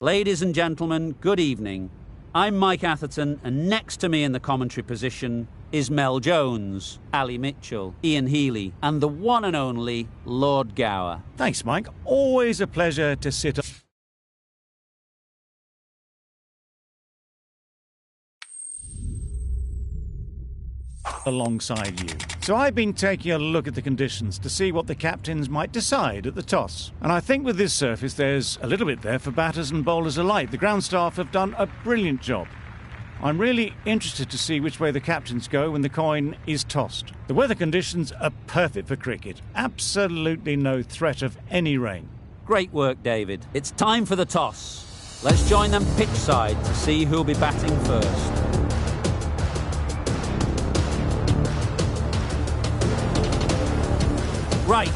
Ladies and gentlemen, good evening. I'm Mike Atherton, and next to me in the commentary position is Mel Jones, Ali Mitchell, Ian Healy, and the one and only Lord Gower. Thanks, Mike. Always a pleasure to sit alongside you. So I've been taking a look at the conditions to see what the captains might decide at the toss. And I think with this surface there's a little bit there for batters and bowlers alike. The ground staff have done a brilliant job. I'm really interested to see which way the captains go when the coin is tossed. The weather conditions are perfect for cricket. Absolutely no threat of any rain. Great work, David. It's time for the toss. Let's join them pitch side to see who'll be batting first. Right,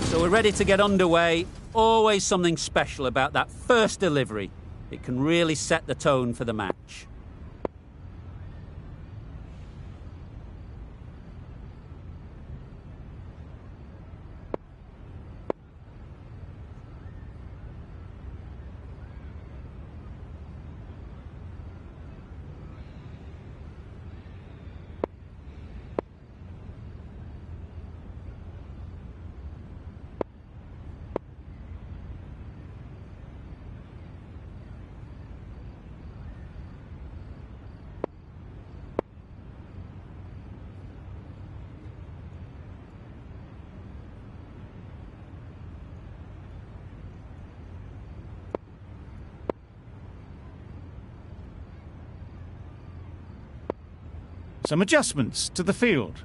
so we're ready to get underway. Always something special about that first delivery. It can really set the tone for the match. Some adjustments to the field.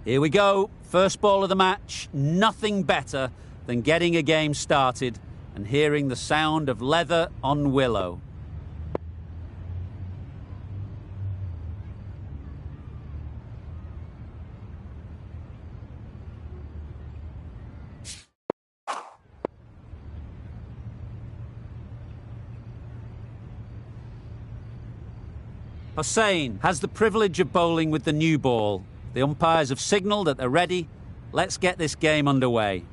Here we go. First ball of the match. Nothing better than getting a game started and hearing the sound of leather on willow. Hussain has the privilege of bowling with the new ball. The umpires have signalled that they're ready. Let's get this game underway.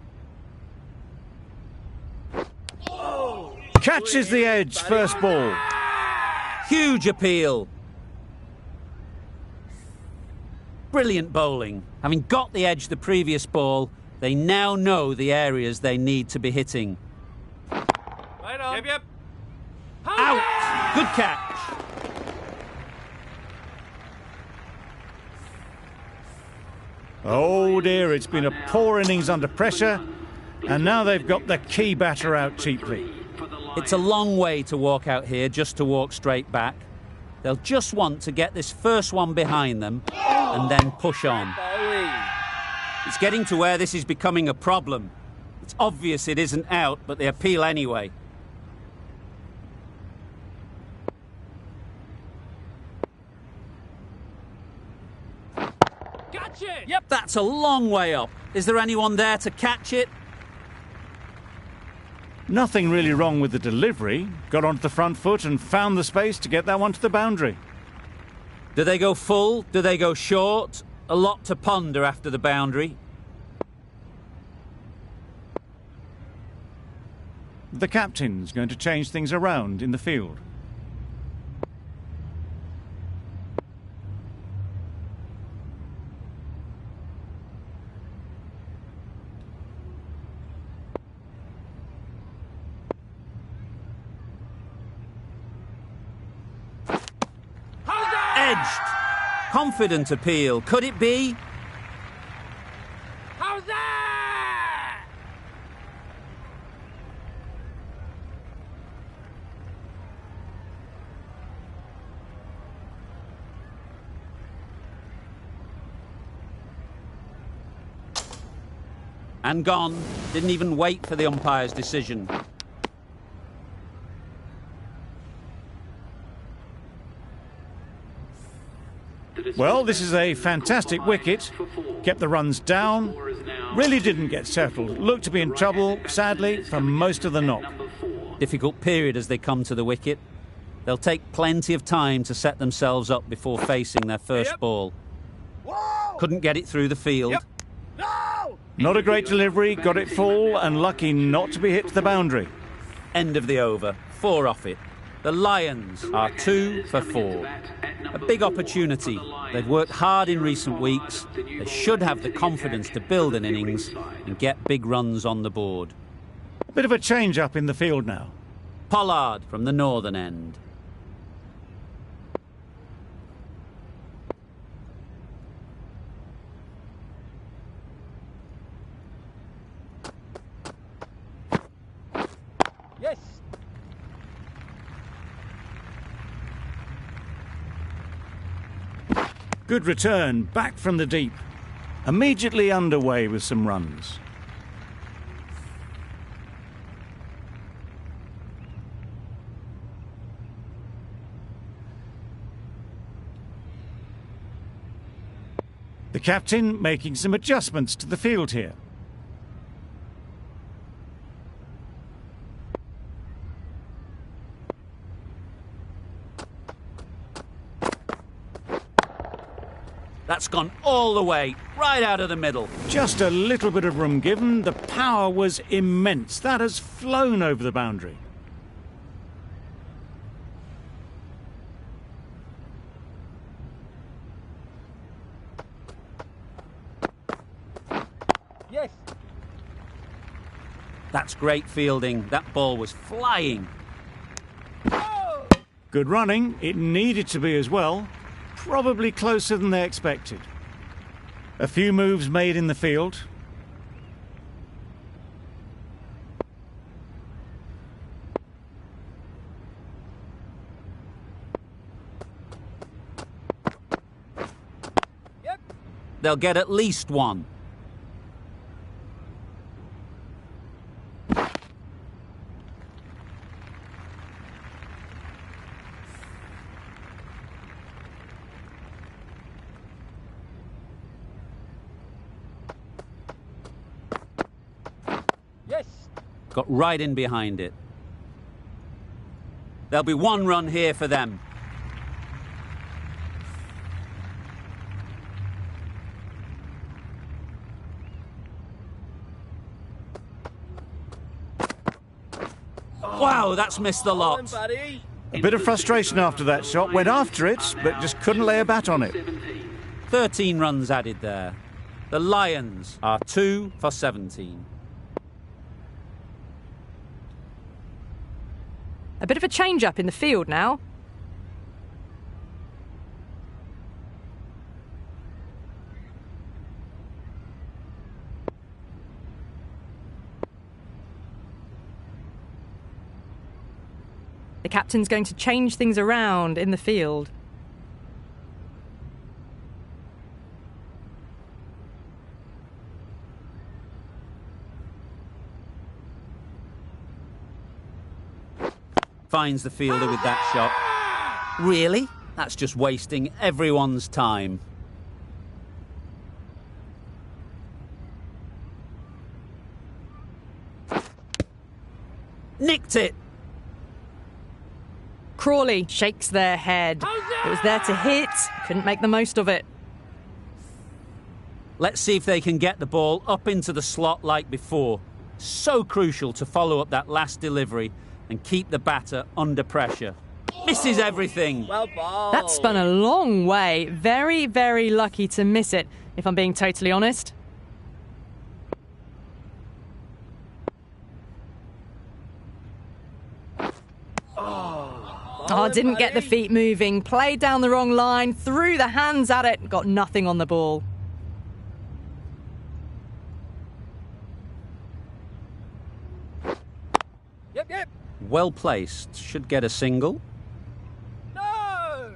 Catches the edge, first ball. Huge appeal. Brilliant bowling. Having got the edge the previous ball, they now know the areas they need to be hitting. Right on. Yep. Out! Good catch. Oh dear, it's been a poor innings under pressure, and now they've got the key batter out cheaply. It's a long way to walk out here just to walk straight back. They'll just want to get this first one behind them and then push on. It's getting to where this is becoming a problem. It's obvious it isn't out, but they appeal anyway. Yep, that's a long way up. Is there anyone there to catch it? Nothing really wrong with the delivery. Got onto the front foot and found the space to get that one to the boundary. Do they go full? Do they go short? A lot to ponder after the boundary. The captain's going to change things around in the field. Edged. Confident appeal. Could it be? How's that? And gone. Didn't even wait for the umpire's decision. Well, this is a fantastic wicket. Kept the runs down. Really didn't get settled. Looked to be in trouble, sadly, for most of the knock. Difficult period as they come to the wicket. They'll take plenty of time to set themselves up before facing their first ball. Couldn't get it through the field. Not a great delivery, got it full and lucky not to be hit to the boundary. End of the over, 4 off it. The Lions are 2 for 4. A big opportunity. They've worked hard in recent weeks. They should have the confidence to build an innings and get big runs on the board. Bit of a change up in the field now. Pollard from the northern end. Yes. Good return, back from the deep. Immediately underway with some runs. The captain making some adjustments to the field here. That's gone all the way, right out of the middle. Just a little bit of room given. The power was immense. That has flown over the boundary. Yes. That's great fielding. That ball was flying. Good running. It needed to be as well. Probably closer than they expected. A few moves made in the field. Yep. They'll get at least one. Yes. Got right in behind it. There'll be 1 run here for them. Wow, that's missed the Come on, lot. buddy. A bit of frustration after that shot. Went after it, but just couldn't lay a bat on it. 13 runs added there. The Lions are 2 for 17. A bit of a change-up in the field now. The captain's going to change things around in the field. Finds the fielder with that shot. Really? That's just wasting everyone's time. Nicked it! Crawley shakes their head. It was there to hit, couldn't make the most of it. Let's see if they can get the ball up into the slot like before. So crucial to follow up that last delivery and keep the batter under pressure. Misses everything. Well bowled. That spun a long way. Very, very lucky to miss it, if I'm being totally honest. Oh, didn't get the feet moving. Played down the wrong line, threw the hands at it, got nothing on the ball. Yep, yep. Well placed. Should get a single. No.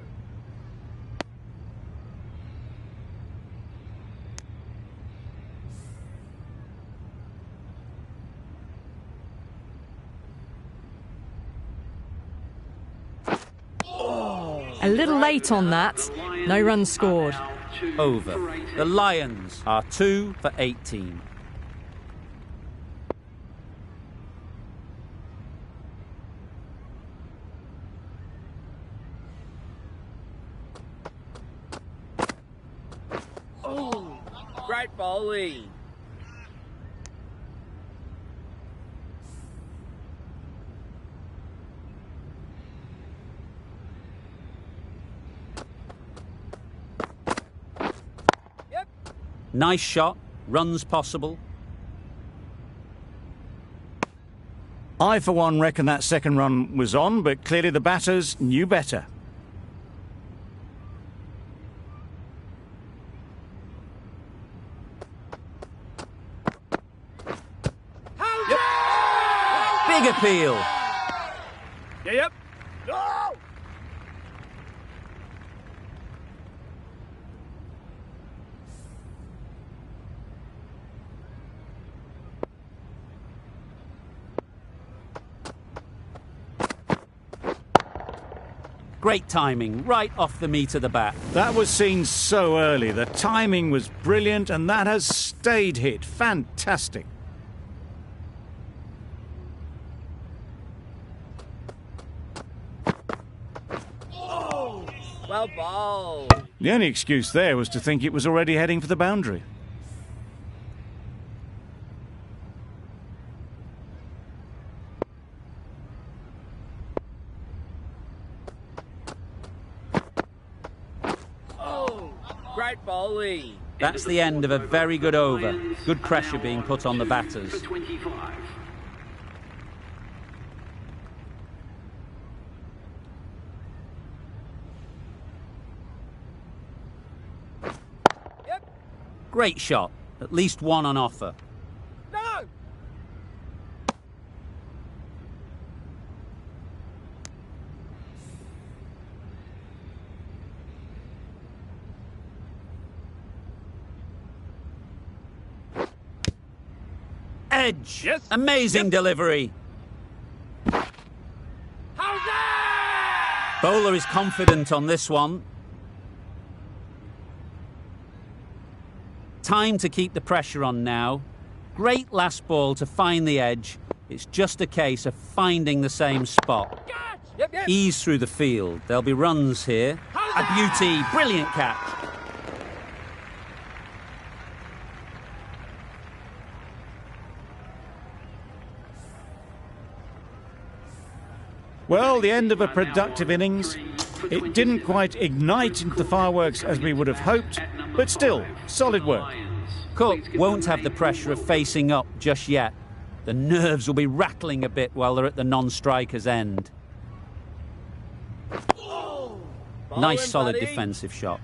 A little late on that. No runs scored. Over. The Lions are 2 for 18. Great bowling. Yep. Nice shot. Runs possible. I, for one, reckon that second run was on, but clearly the batters knew better. Big appeal. Yep. No! Great timing, right off the meat of the bat. That was seen so early. The timing was brilliant, and that has stayed hit. Fantastic. Well bowled. The only excuse there was to think it was already heading for the boundary. Great bowling. That's the end of a very good over. Good pressure being put on the batters. Yep. Great shot. At least one on offer. No! Edge. Yes. Amazing delivery. How's that? Bowler is confident on this one. Time to keep the pressure on now. Great last ball to find the edge. It's just a case of finding the same spot. Catch! Yep. Ease through the field. There'll be runs here. A beauty. Brilliant catch. Well, the end of a productive innings. It didn't quite ignite into the fireworks as we would have hoped, but still, solid work. Cook won't have the pressure of facing up just yet. The nerves will be rattling a bit while they're at the non-striker's end. Nice solid buddy. defensive shot.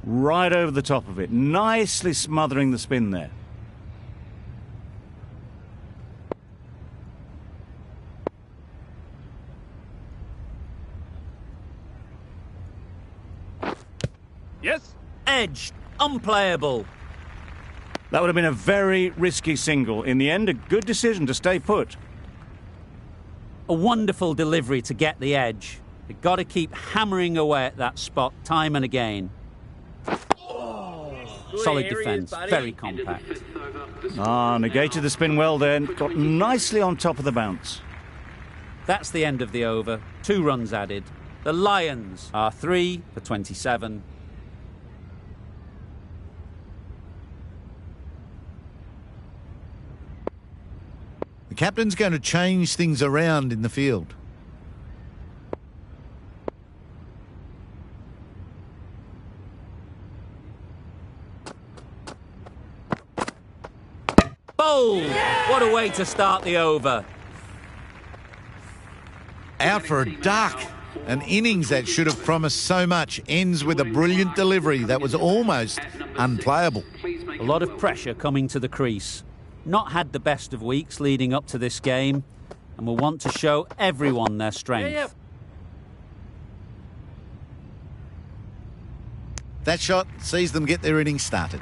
Right over the top of it, nicely smothering the spin there. Yes. Edge. Unplayable. That would have been a very risky single. In the end, a good decision to stay put. A wonderful delivery to get the edge. They've got to keep hammering away at that spot time and again. Solid areas, defence, buddy. very compact. Negated the spin well then. Got nicely on top of the bounce. That's the end of the over. 2 runs added. The Lions are 3 for 27. The captain's going to change things around in the field. Bold! What a way to start the over. Out for a duck. An innings that should have promised so much ends with a brilliant delivery that was almost unplayable. A lot of pressure coming to the crease. Not had the best of weeks leading up to this game and will want to show everyone their strength. That shot sees them get their innings started.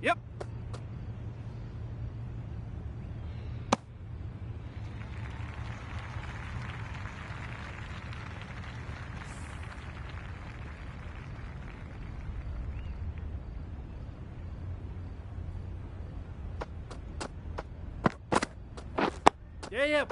Yep. Yeah, yeah.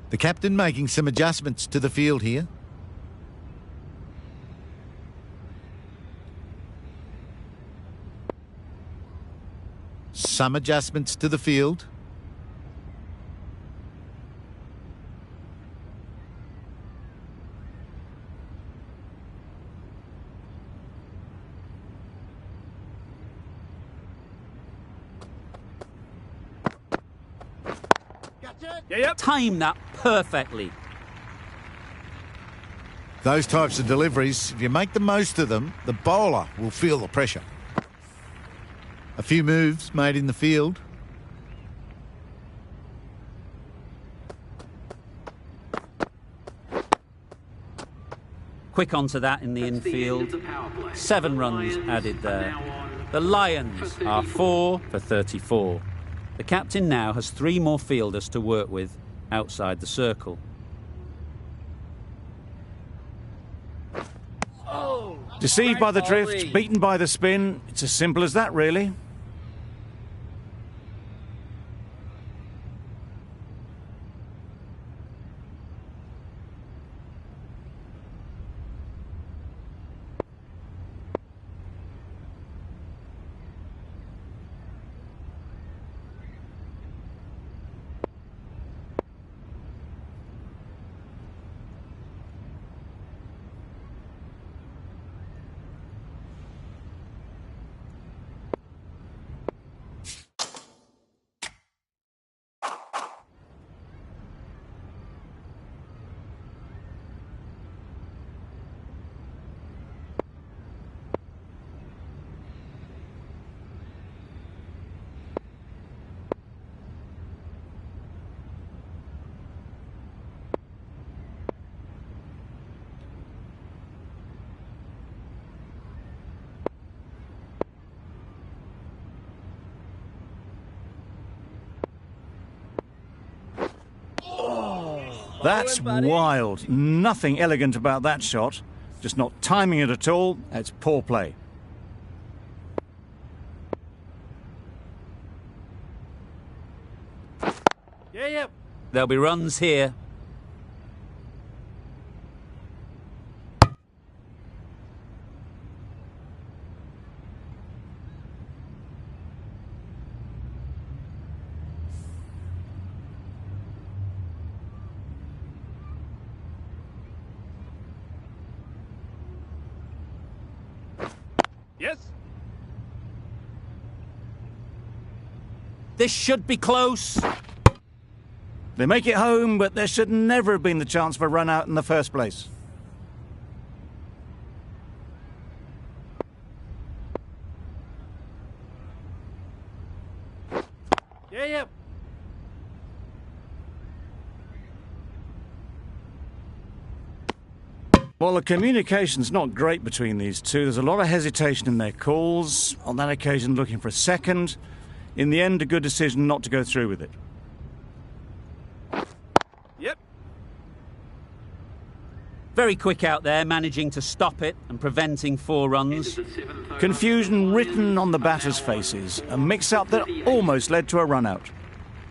The captain making some adjustments to the field here. Some adjustments to the field. Yeah, yep. Time that perfectly. Those types of deliveries, if you make the most of them, the bowler will feel the pressure. A few moves made in the field. Quick onto that in the infield. 7 runs added there. The Lions are 4 for 34. The captain now has 3 more fielders to work with outside the circle. Deceived by the drift, beaten by the spin. It's as simple as that, really. That's wild. Nothing elegant about that shot. Just not timing it at all. It's poor play. Yeah, yeah. There'll be runs here. Yes. This should be close. They make it home, but there should never have been the chance for a run out in the first place. Yeah, yeah. Well, the communication's not great between these two. There's a lot of hesitation in their calls. On that occasion, looking for a second. In the end, a good decision not to go through with it. Yep. Very quick out there, managing to stop it and preventing 4 runs. Confusion written on the batters' faces. A mix-up that almost led to a run-out.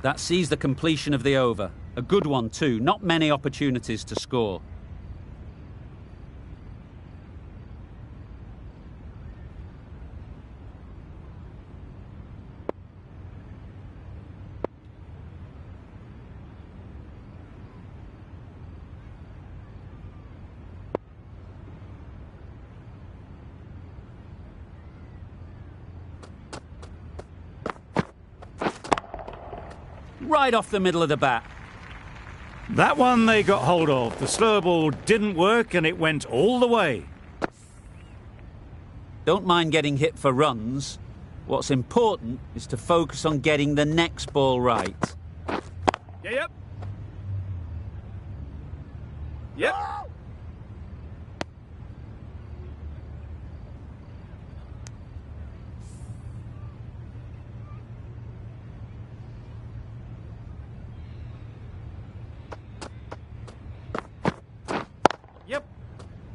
That sees the completion of the over. A good one too. Not many opportunities to score. Right off the middle of the bat. That one they got hold of. The slow ball didn't work and it went all the way. Don't mind getting hit for runs. What's important is to focus on getting the next ball right. Yeah, yep. Yep.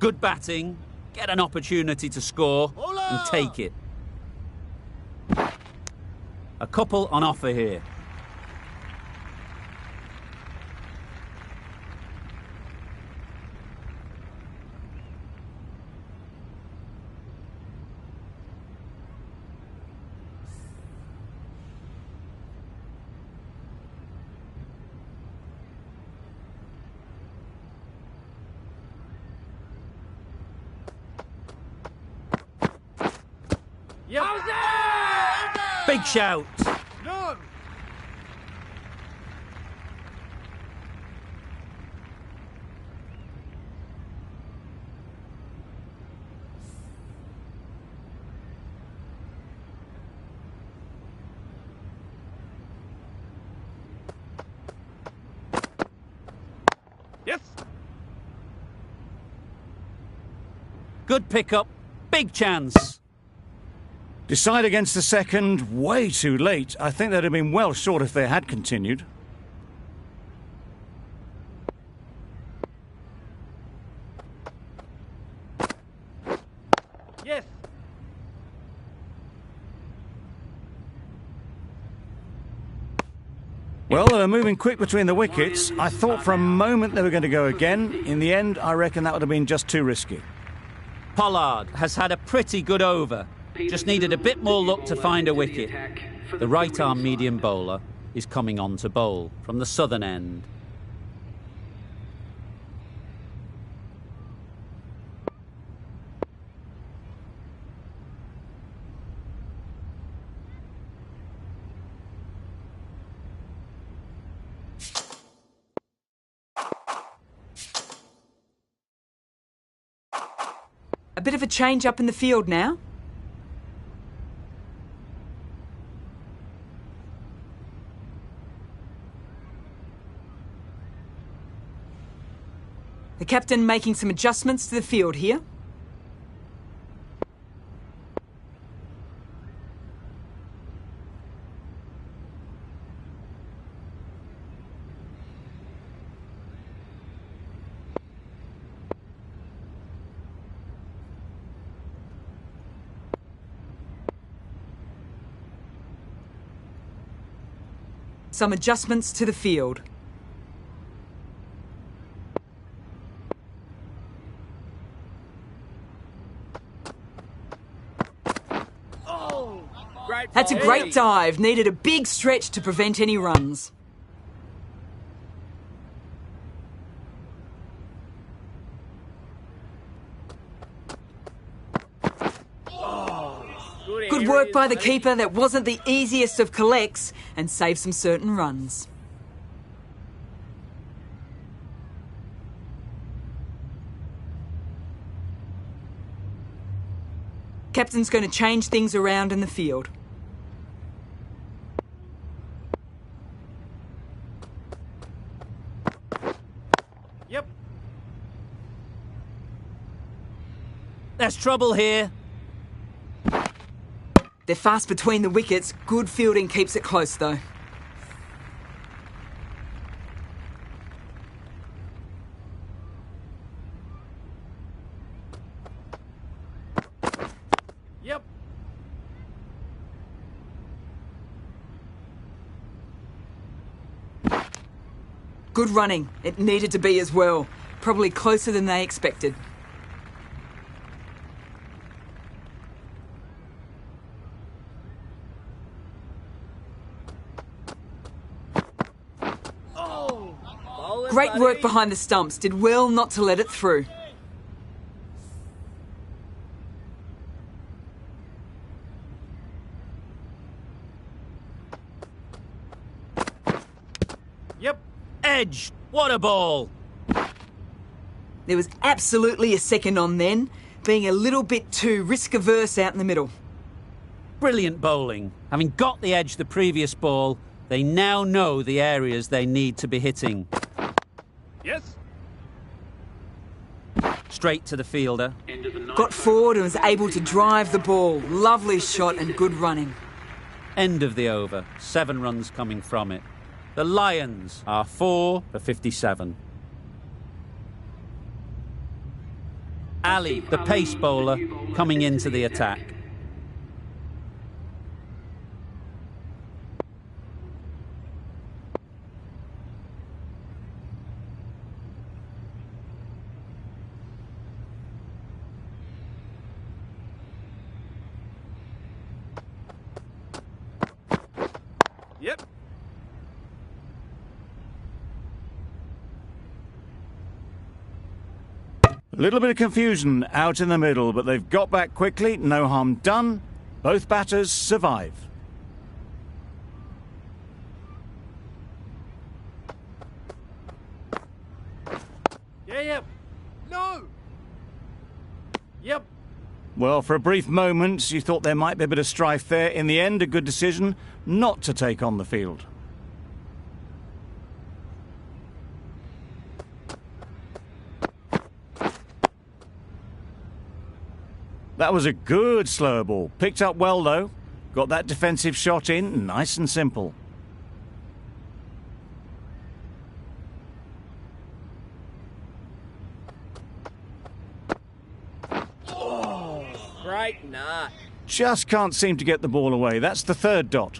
Good batting, get an opportunity to score and take it. A couple on offer here. Yep. Big shout. No. Yes. Good pickup, big chance. Decide against the second, way too late. I think they'd have been well short if they had continued. Yes. Well, they were moving quick between the wickets. I thought for a moment they were going to go again. In the end, I reckon that would have been just too risky. Pollard has had a pretty good over. Just needed a bit more luck to find a wicket. The right-arm medium bowler is coming on to bowl from the southern end. A bit of a change up in the field now. The captain making some adjustments to the field here. Some adjustments to the field. That's a great dive. Needed a big stretch to prevent any runs. Good work by the keeper. That wasn't the easiest of collects and saved some certain runs. Captain's going to change things around in the field. Yep. There's trouble here. They're fast between the wickets. Good fielding keeps it close, though. Yep. Good running. It needed to be as well. Probably closer than they expected. Great work behind the stumps. Did well not to let it through. Yep. Edge. What a ball. There was absolutely a second on then, being a little bit too risk-averse out in the middle. Brilliant bowling. Having got the edge the previous ball, they now know the areas they need to be hitting. Yes. Straight to the fielder. Got forward and was able to drive the ball. Lovely shot and good running. End of the over. 7 runs coming from it. The Lions are 4 for 57. Ali, the pace bowler, coming into the attack. Yep. A little bit of confusion out in the middle, but they've got back quickly. No harm done. Both batters survive. Yeah, yep. No. Yep. Well, for a brief moment, you thought there might be a bit of strife there. In the end, a good decision not to take on the field. That was a good slow ball. Picked up well, though. Got that defensive shot in, nice and simple. Great nut. Just can't seem to get the ball away. That's the third dot.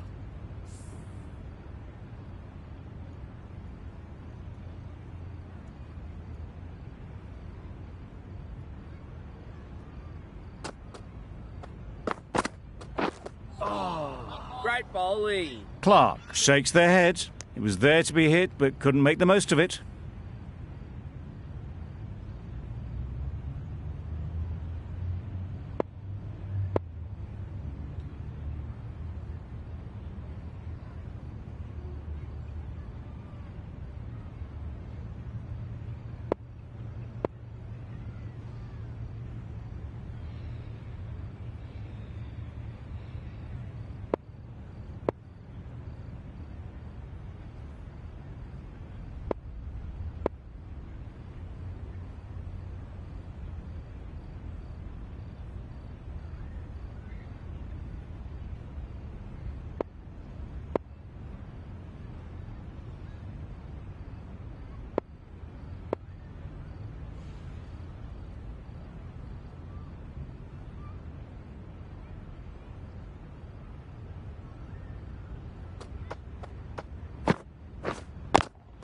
Great bowling. Clark shakes their head. It was there to be hit, but couldn't make the most of it.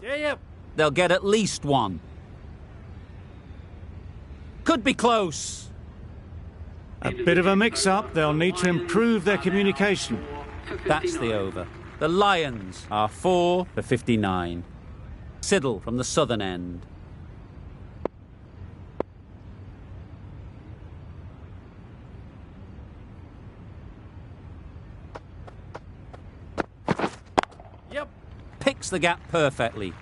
Yeah, yep. They'll get at least one. Could be close. A bit of a mix-up. They'll need to improve their communication. That's the over. The Lions are 4 for 59. Siddle from the southern end. Yep. Picks the gap perfectly.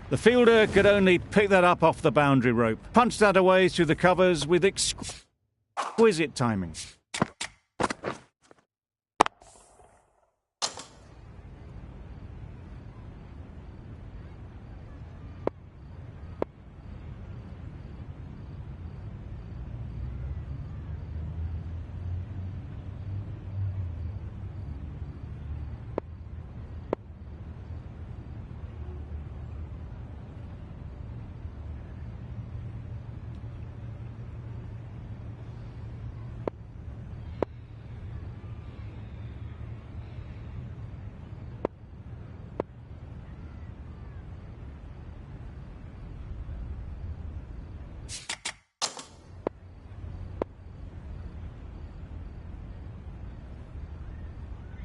The fielder could only pick that up off the boundary rope. Punched that away through the covers with exquisite timing.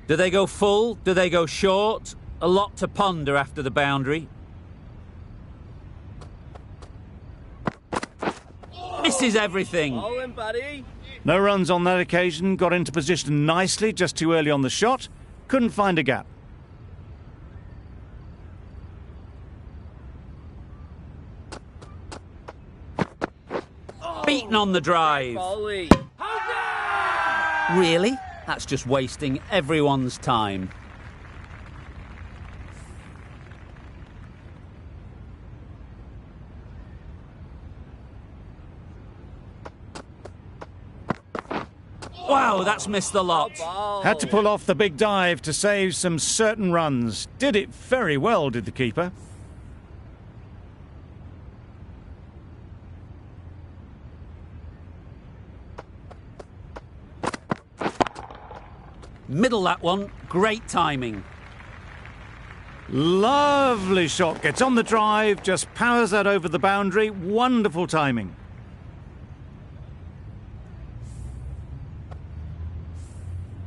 Do they go full? Do they go short? A lot to ponder after the boundary. Misses everything. Bowling, buddy. No runs on that occasion. Got into position nicely, just too early on the shot. Couldn't find a gap. Beaten on the drive. Bowling. Really? That's just wasting everyone's time. Wow, that's missed the lot. Had to pull off the big dive to save some certain runs. Did it very well, did the keeper. Middle that one. Great timing. Lovely shot. Gets on the drive, just powers that over the boundary. Wonderful timing.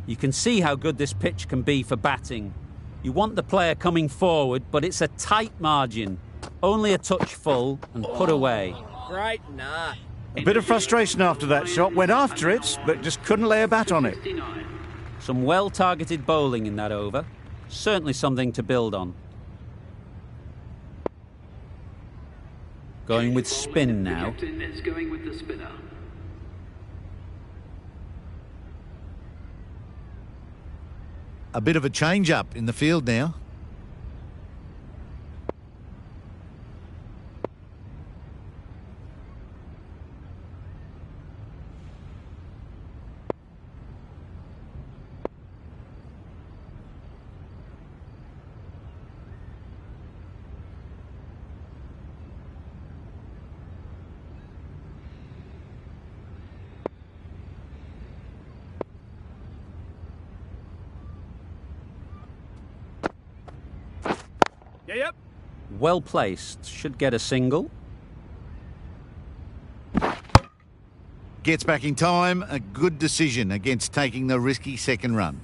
You can see how good this pitch can be for batting. You want the player coming forward, but it's a tight margin. Only a touch full and put away. Great nut. A bit of frustration after that shot. Went after it, but just couldn't lay a bat on it. Some well-targeted bowling in that over. Certainly something to build on. Going with spin now. A bit of a change-up in the field now. Yep. Well placed. Should get a single. Gets back in time. A good decision against taking the risky second run.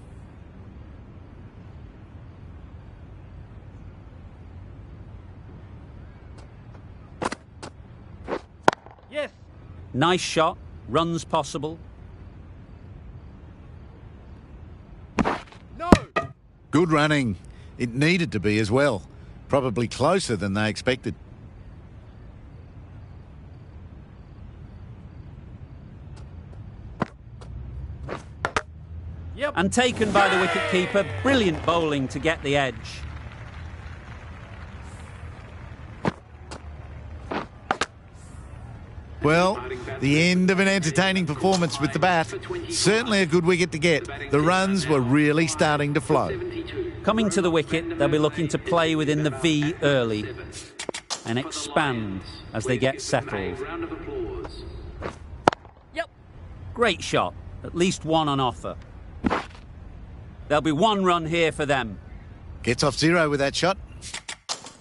Yes. Nice shot. Runs possible. No. Good running. It needed to be as well. Probably closer than they expected. Yep. And taken by the wicket-keeper. Brilliant bowling to get the edge. Well, the end of an entertaining performance with the bat. Certainly a good wicket to get. The runs were really starting to flow. Coming to the wicket, they'll be looking to play within the V early and expand as they get settled. Yep. Great shot. At least one on offer. There'll be one run here for them. Gets off zero with that shot.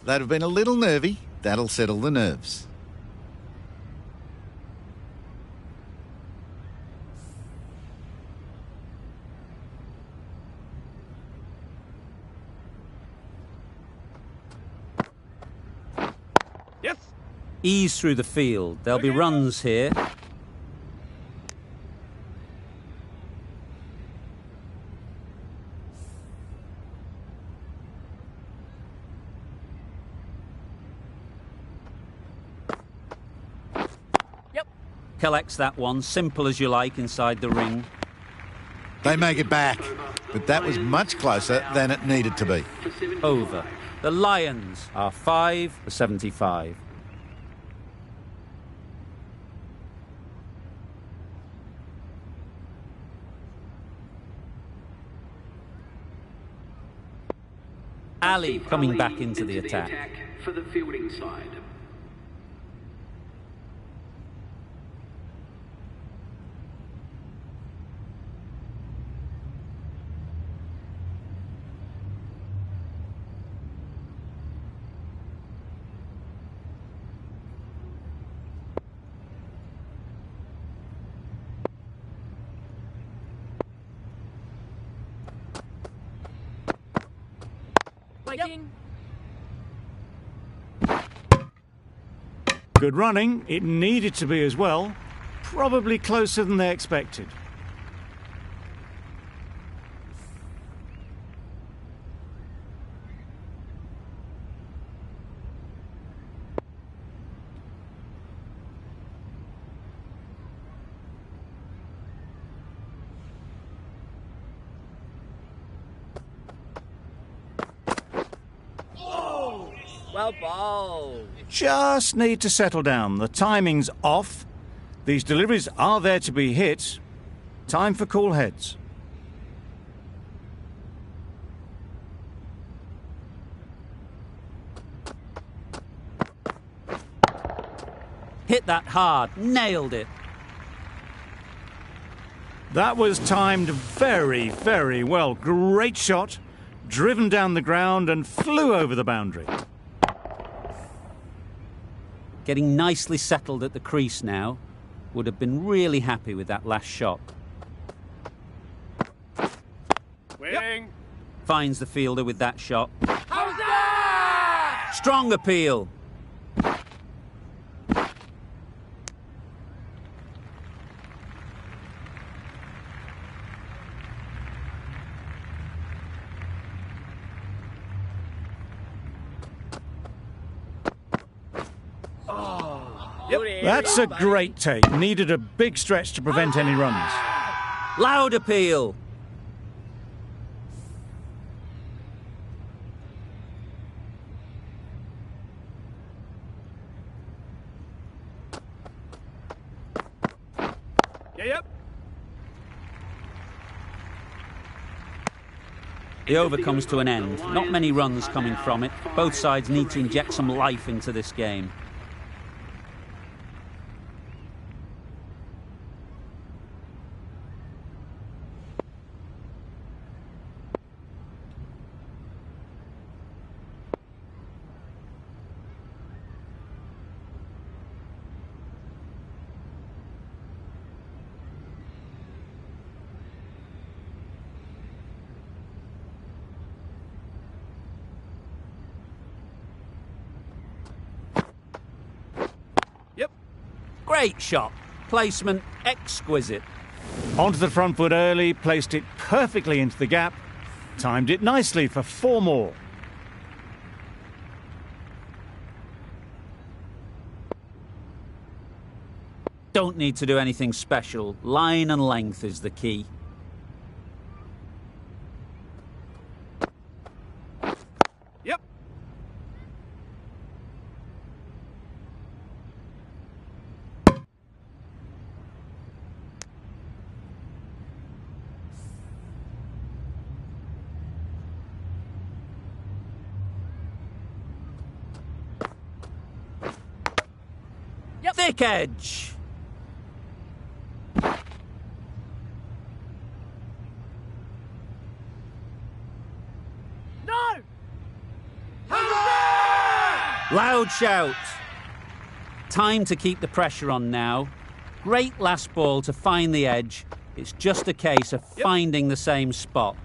They'd have been a little nervy. That'll settle the nerves. Yes. Ease through the field. There'll be runs here. Yep. Collects that one. Simple as you like inside the ring. They make it back, but that was much closer than it needed to be. Over. The Lions are 5 for 75. Ali coming back into the attack. For the fielding side. Waiting. Good running. It needed to be as well. Probably closer than they expected. Well bowled. Just need to settle down. The timing's off. These deliveries are there to be hit. Time for cool heads. Hit that hard. Nailed it. That was timed very, very well. Great shot, driven down the ground and flew over the boundary. Getting nicely settled at the crease now. Would have been really happy with that last shot. Wing. Finds the fielder with that shot. How's that? Strong appeal. That's a great take. Needed a big stretch to prevent any runs. Loud appeal. Yep. The over comes to an end. Not many runs coming from it. Both sides need to inject some life into this game. Great shot. Placement exquisite. Onto the front foot early, placed it perfectly into the gap, timed it nicely for 4 more. Don't need to do anything special. Line and length is the key. Yep. Thick edge. No! Loud shout. Time to keep the pressure on now. Great last ball to find the edge. It's just a case of finding the same spot.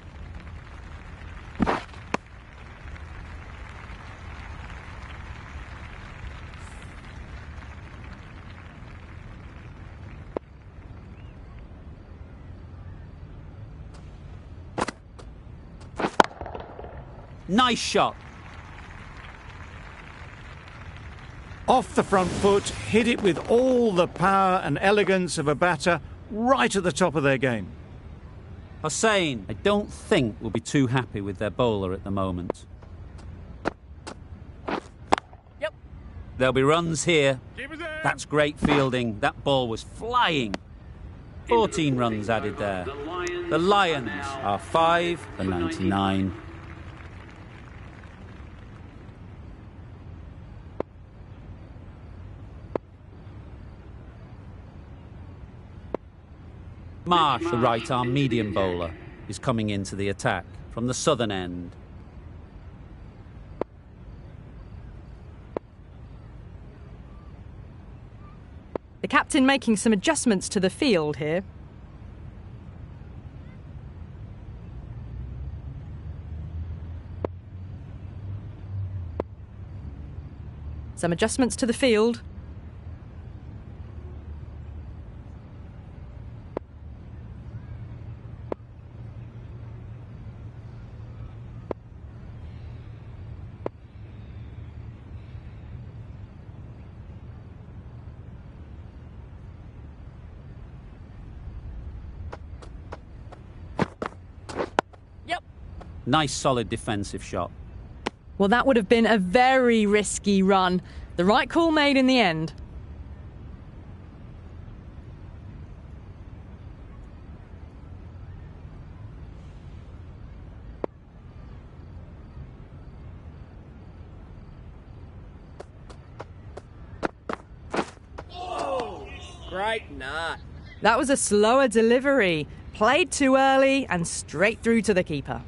Nice shot. Off the front foot, hit it with all the power and elegance of a batter right at the top of their game. Hossain, I don't think will be too happy with their bowler at the moment. Yep. There'll be runs here. Keep us in. That's great fielding. That ball was flying. 14 runs added there. The Lions are 5 for 99. Marsh, the right-arm medium bowler, is coming into the attack from the southern end. The captain making some adjustments to the field here. Some adjustments to the field. Nice solid defensive shot. Well, that would have been a very risky run. The right call made in the end. Great nut. That was a slower delivery. Played too early and straight through to the keeper.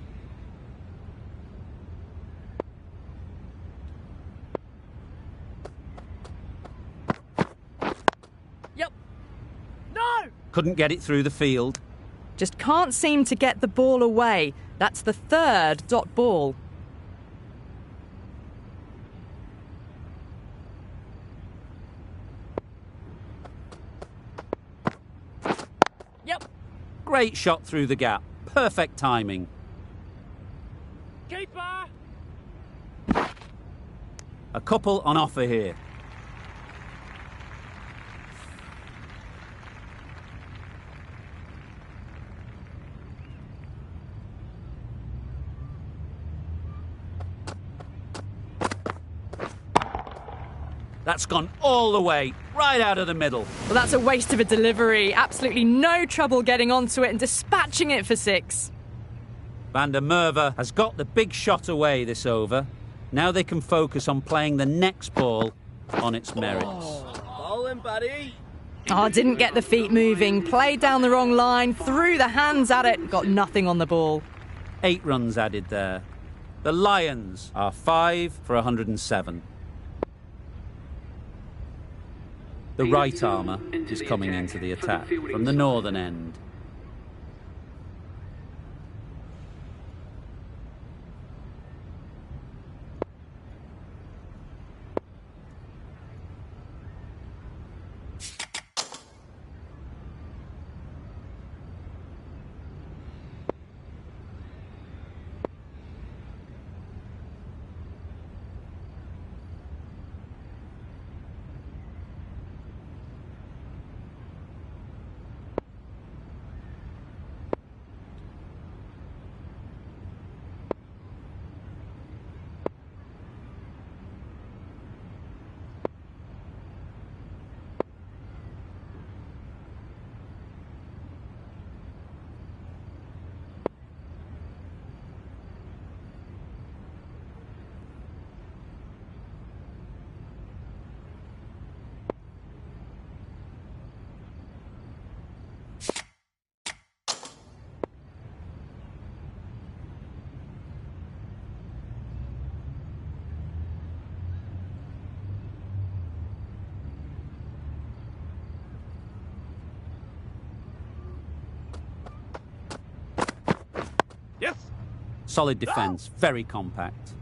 Yep. No! Couldn't get it through the field. Just can't seem to get the ball away. That's the third dot ball. Yep. Great shot through the gap. Perfect timing. Keeper! A couple on offer here. That's gone all the way, right out of the middle. Well, that's a waste of a delivery. Absolutely no trouble getting onto it and dispatching it for 6. Van der Merwe has got the big shot away this over. Now they can focus on playing the next ball on its merits. Bowling, buddy. Oh, didn't get the feet moving. Played down the wrong line, threw the hands at it, got nothing on the ball. 8 runs added there. The Lions are 5 for 107. The right armour is coming into the attack from the northern end. Yes. Solid defence, very compact.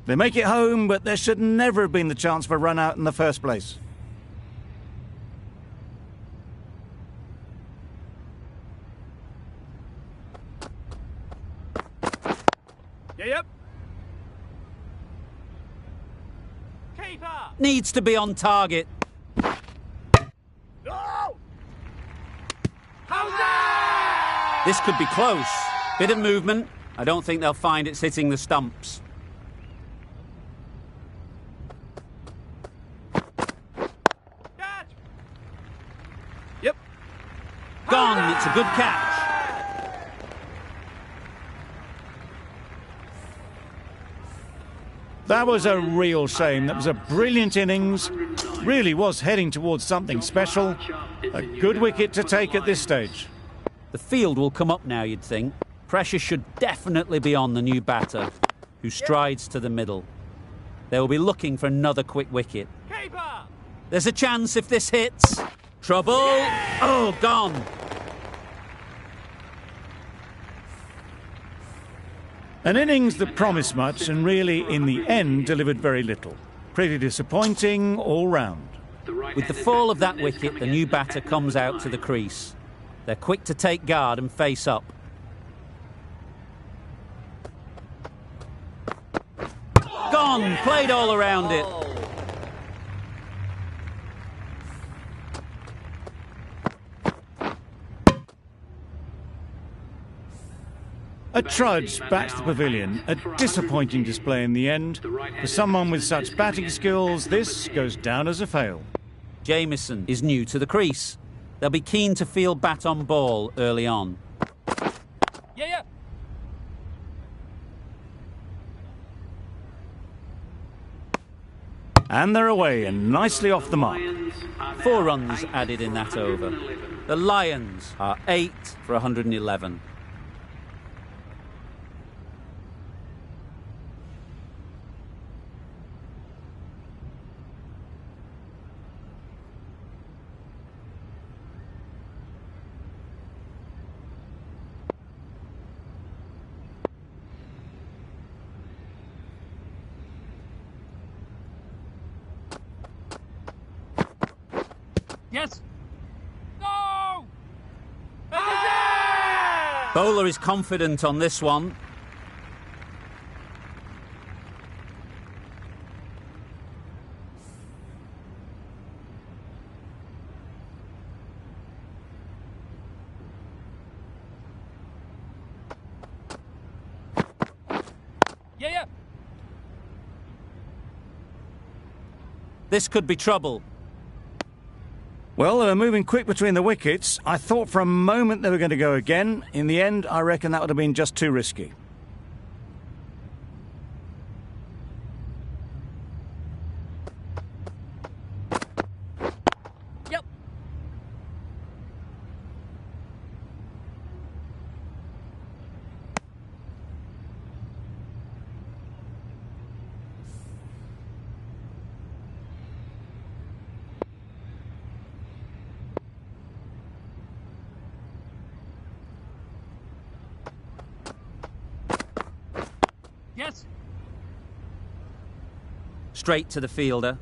They make it home, but there should never have been the chance for a run out in the first place. Yep. Keeper! Needs to be on target. No! How's that? This could be close. Bit of movement. I don't think they'll find it's hitting the stumps. Catch! Yep. Gone. It's a good catch. That was a real shame. That was a brilliant innings. Really was heading towards something special. A good wicket to take at this stage. The field will come up now, you'd think. Pressure should definitely be on the new batter, who strides to the middle. They will be looking for another quick wicket. Keeper! There's a chance if this hits. Trouble. Oh, gone. An innings that promised much and really, in the end, delivered very little. Pretty disappointing all round. With the fall of that wicket, the new batter comes out to the crease. They're quick to take guard and face up. Gone. Played all around it. A trudge back to the pavilion. A disappointing display in the end. For someone with such batting skills, this goes down as a fail. Jamieson is new to the crease. They'll be keen to field bat on ball early on. Yeah. And they're away and nicely off the mark. 4 runs added in that over. The Lions are 8 for 111. Yes. No! Bowler is confident on this one. Yeah. This could be trouble. Well, they were moving quick between the wickets. I thought for a moment they were going to go again. In the end, I reckon that would have been just too risky. Yep. Yes. Straight to the fielder.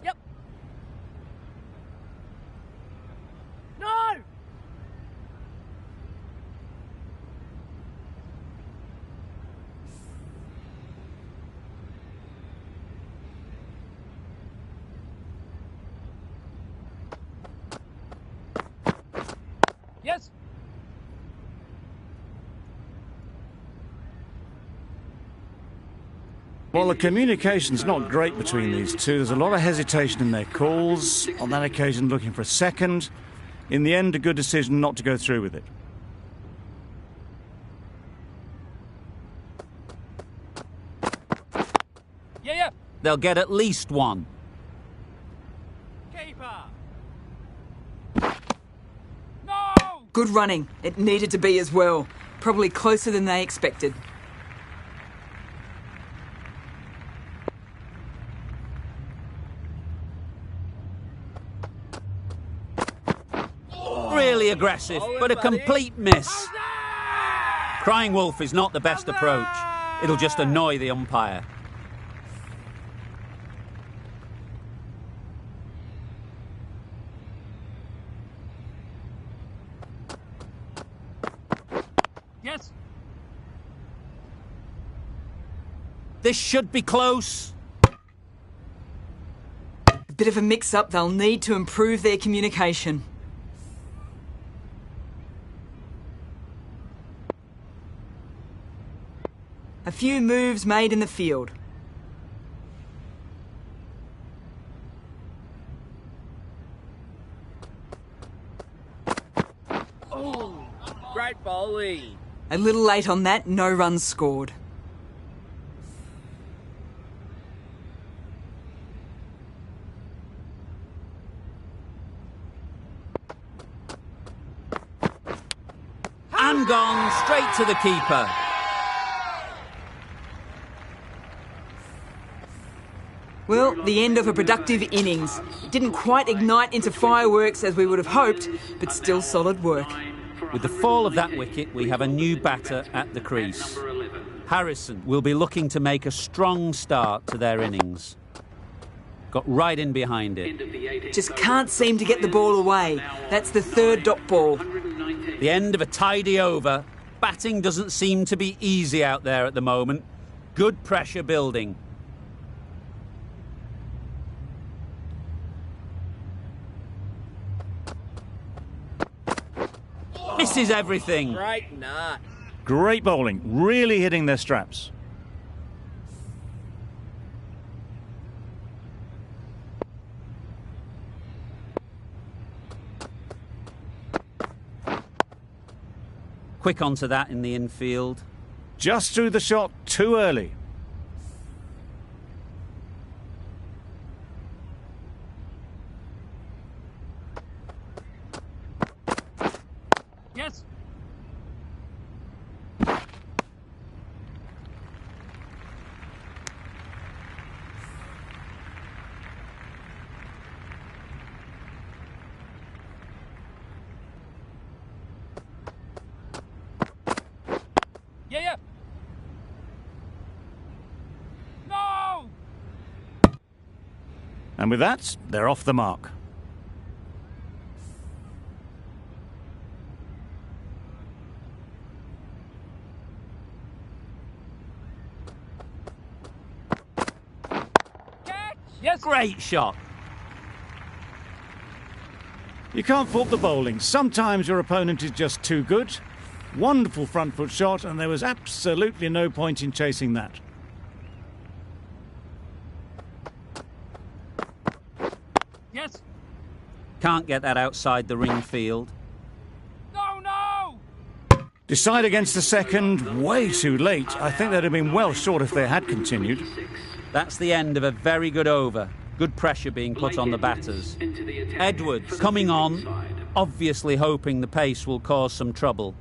Yep. No! Yes. Well, the communication's not great between these two. There's a lot of hesitation in their calls. On that occasion, looking for a second. In the end, a good decision not to go through with it. Yeah. They'll get at least one. Keeper. No! Good running. It needed to be as well. Probably closer than they expected. Really aggressive, but a complete miss. Crying wolf is not the best approach. It'll just annoy the umpire. Yes. This should be close. A bit of a mix-up. They'll need to improve their communication. A few moves made in the field. Oh, great bowling. A little late on that, no runs scored. And gone straight to the keeper. Well, the end of a productive innings. It didn't quite ignite into fireworks as we would have hoped, but still solid work. With the fall of that wicket, we have a new batter at the crease. Harrison will be looking to make a strong start to their innings. Got right in behind it. Just can't seem to get the ball away. That's the third dot ball. The end of a tidy over. Batting doesn't seem to be easy out there at the moment. Good pressure building. Misses everything. Great nut. Great bowling, really hitting their straps. Quick onto that in the infield. Just threw the shot too early. Yes. Yeah. No! And with that, they're off the mark. Catch! Yes. Great shot. You can't fault the bowling. Sometimes your opponent is just too good. Wonderful front foot shot, and there was absolutely no point in chasing that. Yes. Can't get that outside the ring field. No! Decide against the second, way too late. I think they'd have been well short if they had continued. That's the end of a very good over. Good pressure being put on the batters. Edwards coming on, obviously hoping the pace will cause some trouble.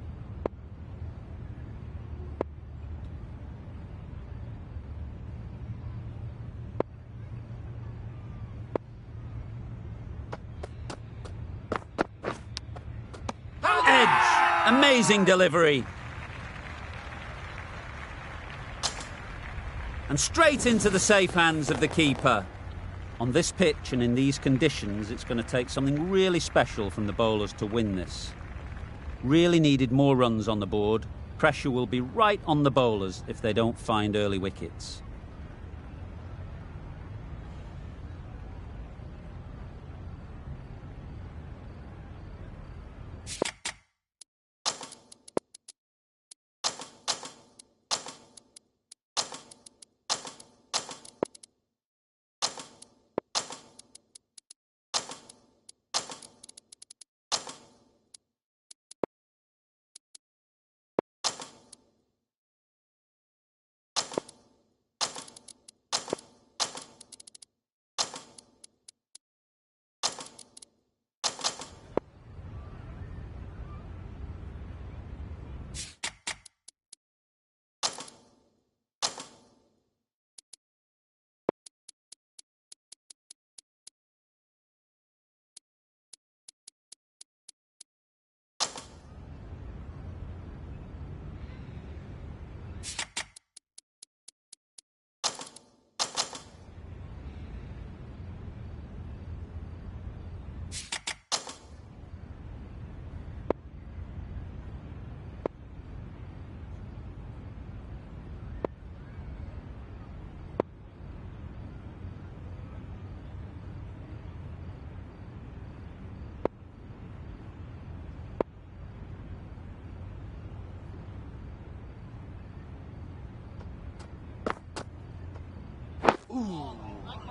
Edge, amazing delivery. And straight into the safe hands of the keeper. On this pitch and in these conditions, it's going to take something really special from the bowlers to win this. Really needed more runs on the board. Pressure will be right on the bowlers if they don't find early wickets.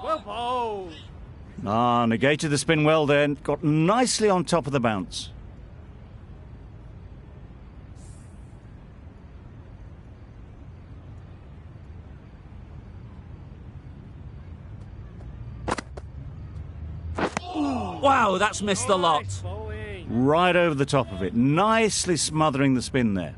Well bowled. Negated the spin well then. Got nicely on top of the bounce. Wow, that's missed the lot. Right over the top of it. Nicely smothering the spin there.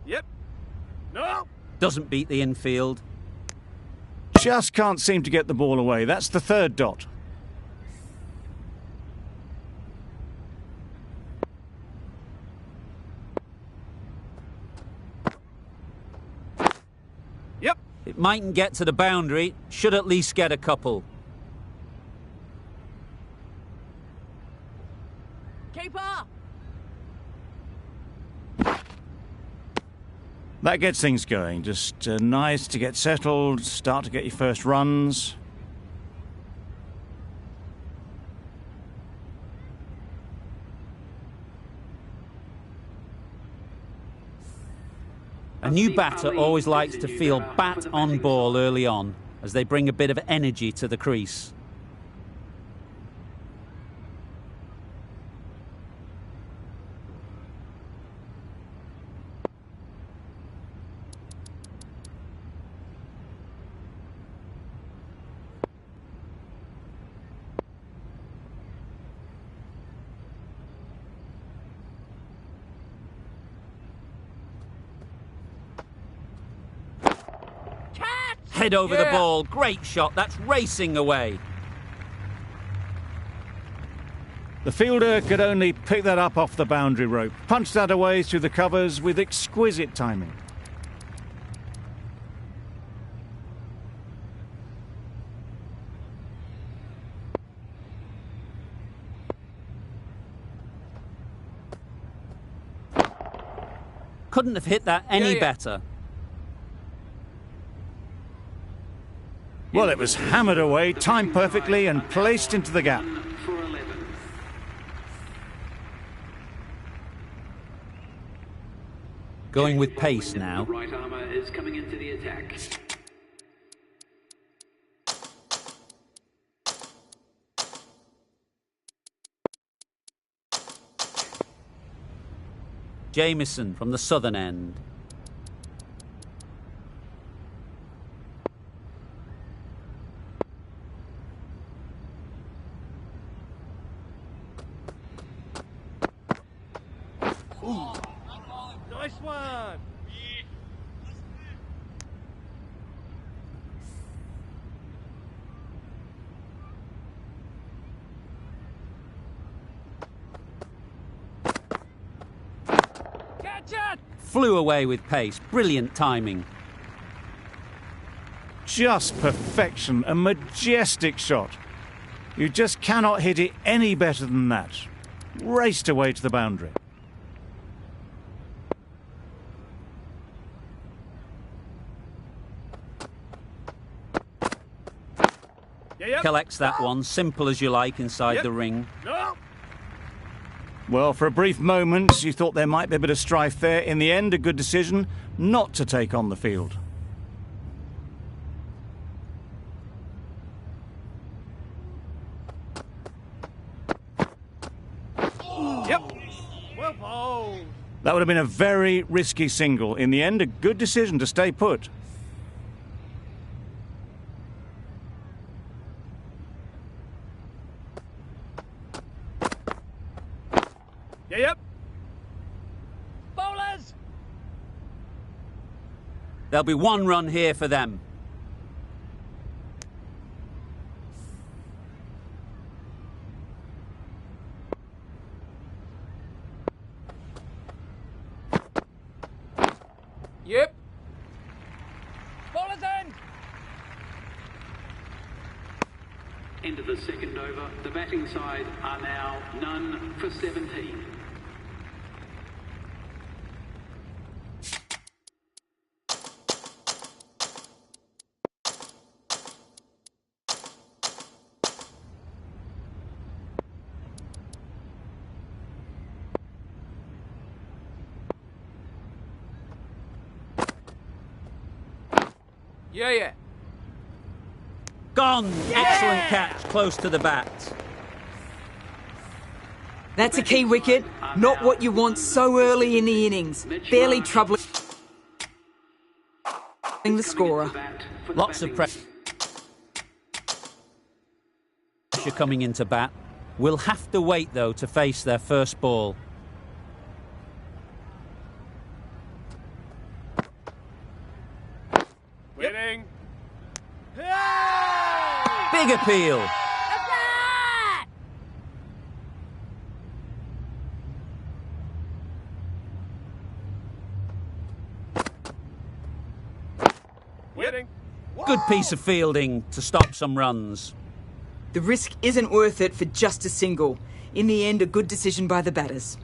Yep. No. Doesn't beat the infield. Just can't seem to get the ball away. That's the third dot. Yep. It mightn't get to the boundary. Should at least get a couple. Keeper! That gets things going. Just nice to get settled, start to get your first runs. A new batter always likes to feel bat on ball early on, as they bring a bit of energy to the crease. Head over the ball, great shot, that's racing away. The fielder could only pick that up off the boundary rope, punched that away through the covers with exquisite timing. Couldn't have hit that any better. Well, it was hammered away, timed perfectly and placed into the gap. For 11. Going with pace now. The right armour is coming into the attack. Jamieson from the southern end. Nice one. Catch it! Flew away with pace, brilliant timing. Just perfection, a majestic shot. You just cannot hit it any better than that. Raced away to the boundary. Collects that one, simple as you like, inside the ring. No. Well, for a brief moment, you thought there might be a bit of strife there. In the end, a good decision not to take on the field. Yep. Well bowled. That would have been a very risky single. In the end, a good decision to stay put. Yep. Bowlers. There'll be one run here for them. Yep. Bowlers in. End of the second over. The batting side are now none for 17. Yeah. Gone! Excellent catch, close to the bat. That's a key wicket. Not what you want so early in the innings. Barely troubling the scorer. Lots of pressure coming into bat. We'll have to wait, though, to face their first ball. Winning. Big appeal. Winning. Good piece of fielding to stop some runs. The risk isn't worth it for just a single. In the end, a good decision by the batters.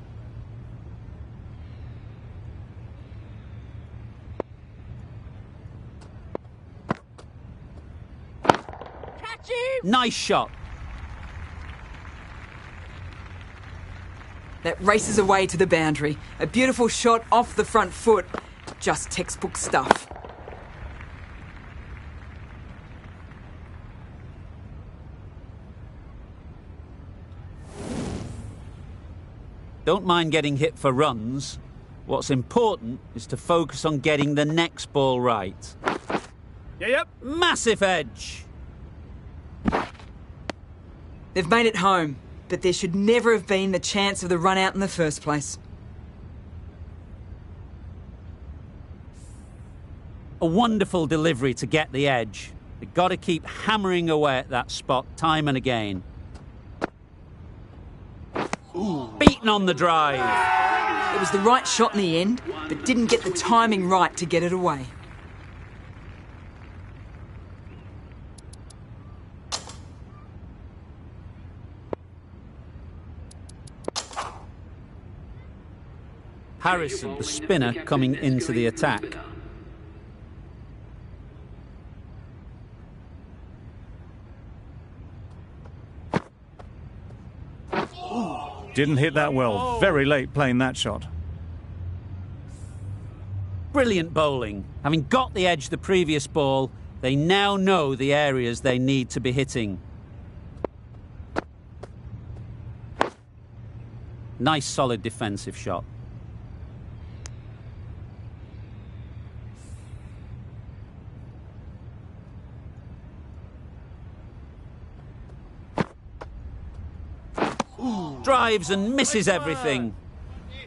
Catch him. Nice shot. That races away to the boundary. A beautiful shot off the front foot. Just textbook stuff. Don't mind getting hit for runs. What's important is to focus on getting the next ball right. Yep. Massive edge. They've made it home, but there should never have been the chance of the run out in the first place. A wonderful delivery to get the edge. They've got to keep hammering away at that spot time and again. Beaten on the drive. It was the right shot in the end, but didn't get the timing right to get it away. Harrison, the spinner, coming into the attack. Didn't hit that well. Very late playing that shot. Brilliant bowling. Having got the edge the previous ball, they now know the areas they need to be hitting. Nice solid defensive shot. Drives and misses everything.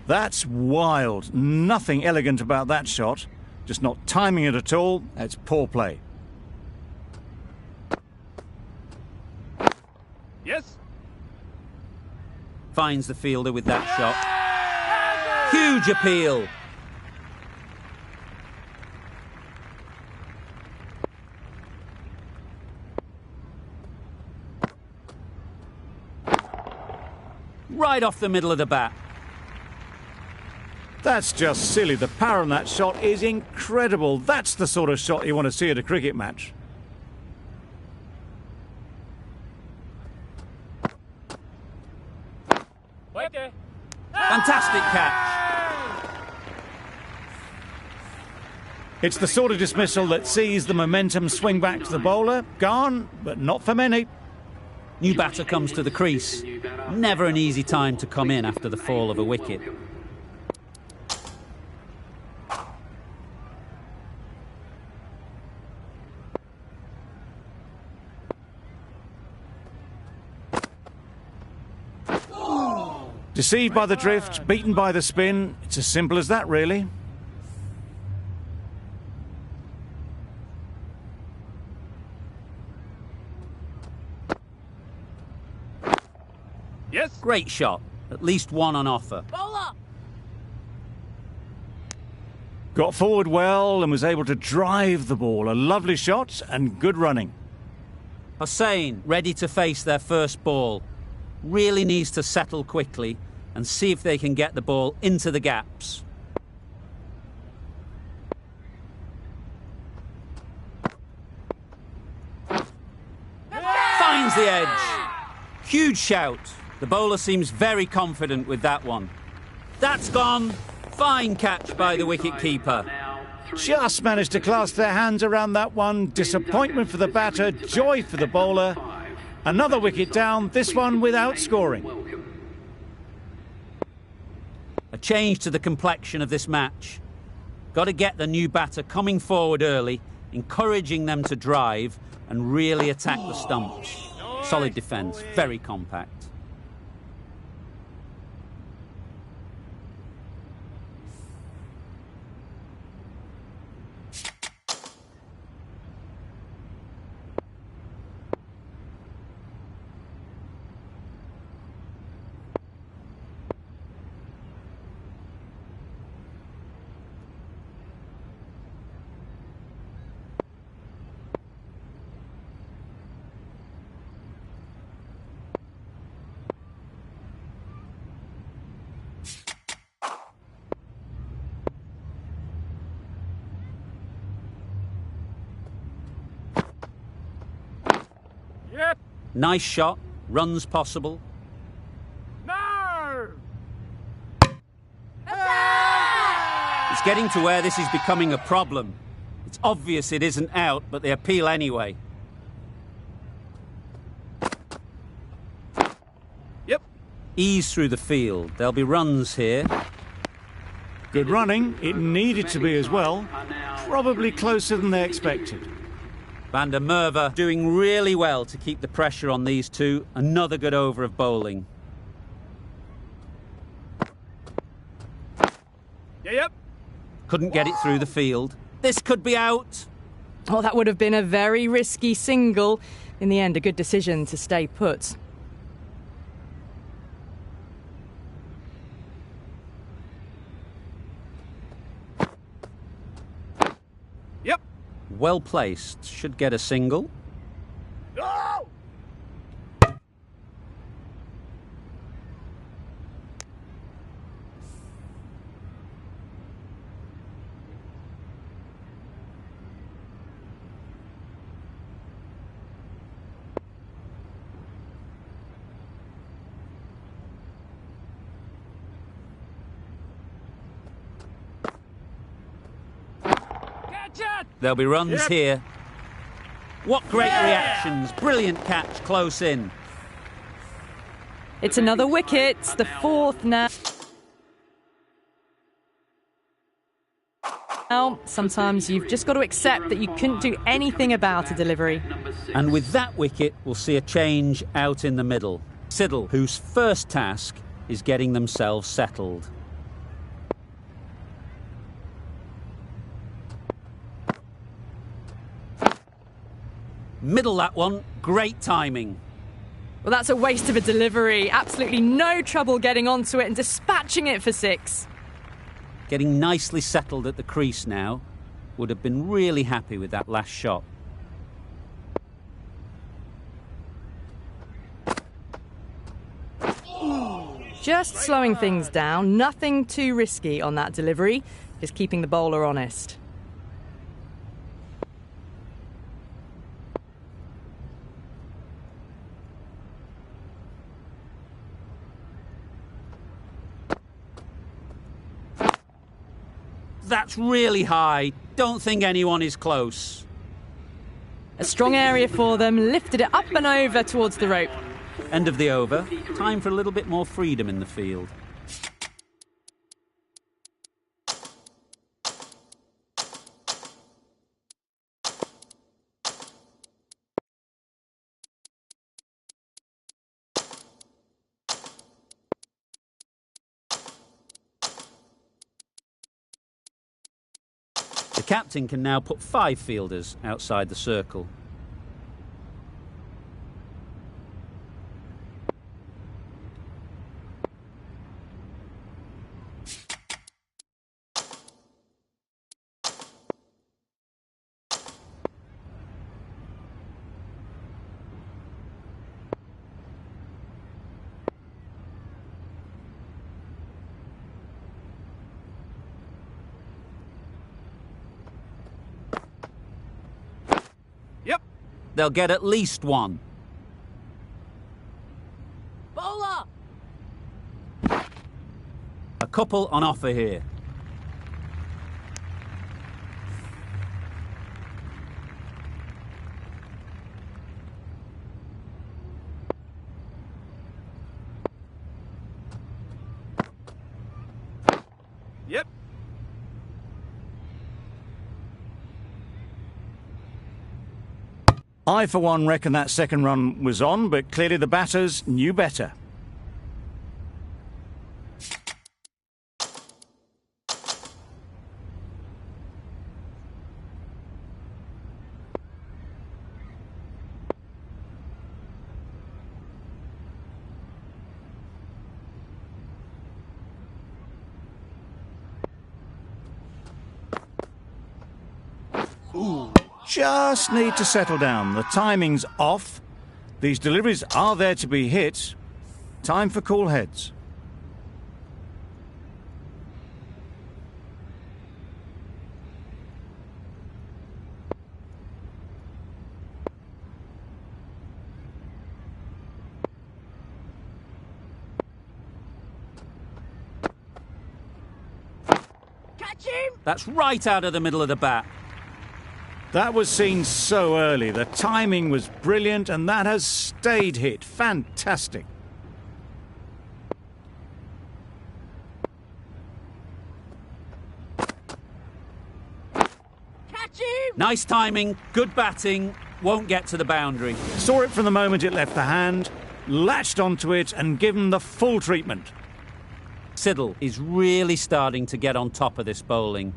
That's wild. Nothing elegant about that shot. Just not timing it at all. It's poor play. Yes. Finds the fielder with that shot. Huge appeal. Right off the middle of the bat. That's just silly. The power on that shot is incredible. That's the sort of shot you want to see at a cricket match. Okay. Fantastic catch. It's the sort of dismissal that sees the momentum swing back to the bowler. Gone, but not for many. New batter comes to the crease. Never an easy time to come in after the fall of a wicket. Deceived by the drift, beaten by the spin. It's as simple as that, really. Yes. Great shot. At least one on offer. Bowler. Got forward well and was able to drive the ball. A lovely shot and good running. Hossain ready to face their first ball. Really needs to settle quickly and see if they can get the ball into the gaps. Finds the edge. Huge shout. The bowler seems very confident with that one. That's gone. Fine catch by the wicket-keeper. Just managed to clasp their hands around that one. Disappointment for the batter, joy for the bowler. Another wicket down, this one without scoring. A change to the complexion of this match. Got to get the new batter coming forward early, encouraging them to drive and really attack the stumps. Solid defence, very compact. Yep. Nice shot, runs possible. No. It's getting to where this is becoming a problem. It's obvious it isn't out, but they appeal anyway. Yep. Ease through the field. There'll be runs here. Good running. It needed to be as well. Probably closer than they expected. Van der Merwe doing really well to keep the pressure on these two. Another good over of bowling. Yep. Couldn't get it through the field. This could be out. Oh, that would have been a very risky single. In the end, a good decision to stay put. Yep. Well placed. Should get a single. Oh! There'll be runs here. What great reactions. Brilliant catch close in. It's another wicket, the fourth now. Now, sometimes you've just got to accept that you couldn't do anything about a delivery. And with that wicket, we'll see a change out in the middle. Siddle, whose first task is getting themselves settled. Middle that one, great timing. Well, that's a waste of a delivery. Absolutely no trouble getting onto it and dispatching it for six. Getting nicely settled at the crease now. Would have been really happy with that last shot. Just slowing things down, nothing too risky on that delivery. Just keeping the bowler honest. That's really high. Don't think anyone is close. A strong area for them, lifted it up and over towards the rope. End of the over. Time for a little bit more freedom in the field. The captain can now put 5 fielders outside the circle. Yep. They'll get at least one. Bowler! A couple on offer here. Yep. I, for one, reckon that second run was on, but clearly the batters knew better. Just need to settle down. The timing's off. These deliveries are there to be hit. Time for cool heads. That's right out of the middle of the bat. That was seen so early. The timing was brilliant, and that has stayed hit. Fantastic. Nice timing, good batting, won't get to the boundary. Saw it from the moment it left the hand, latched onto it and given the full treatment. Siddle is really starting to get on top of this bowling.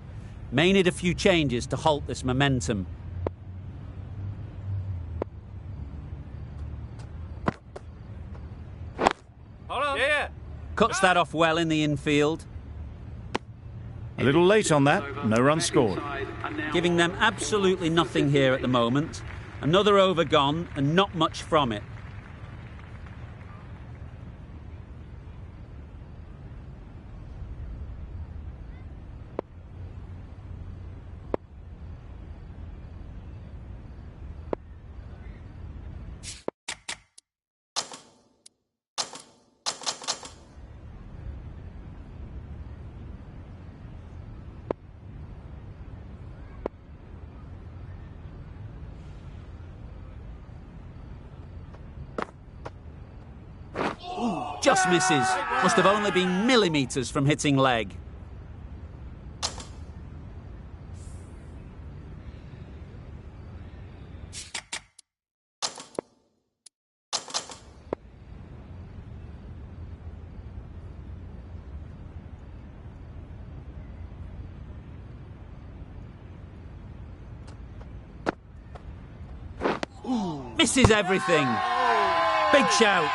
May need a few changes to halt this momentum. Hold on. Yeah. Cuts that off well in the infield, A little late on that, no run scored. giving them absolutely nothing here at the moment. Another over gone and not much from it. Just misses. Must have only been millimetres from hitting leg. Misses everything. Big shout.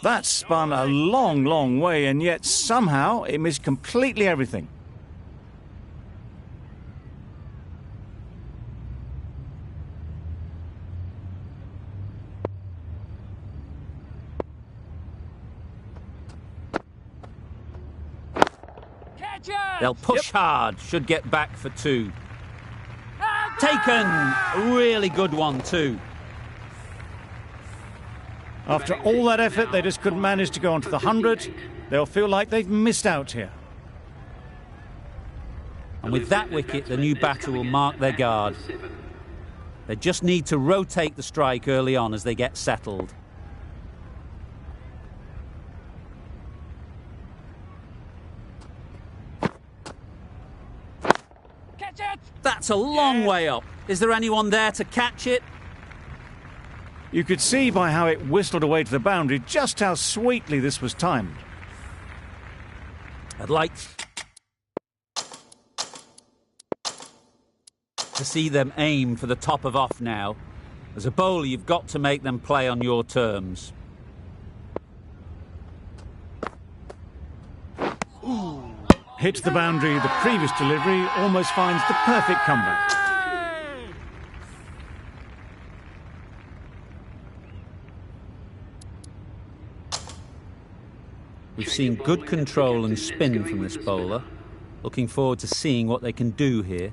That spun a long, long way, and yet somehow it missed completely everything. They'll push hard, should get back for two. Taken! A really good one too. After all that effort, they just couldn't manage to go onto the 100. They'll feel like they've missed out here. And with that wicket, the new batter will mark their guard. They just need to rotate the strike early on as they get settled. That's a long way up. Is there anyone there to catch it? You could see by how it whistled away to the boundary just how sweetly this was timed. I'd like to see them aim for the top of off now. As a bowler, you've got to make them play on your terms. Hits the boundary, the previous delivery almost finds the perfect comeback. We've seen good control and spin from this bowler. Looking forward to seeing what they can do here.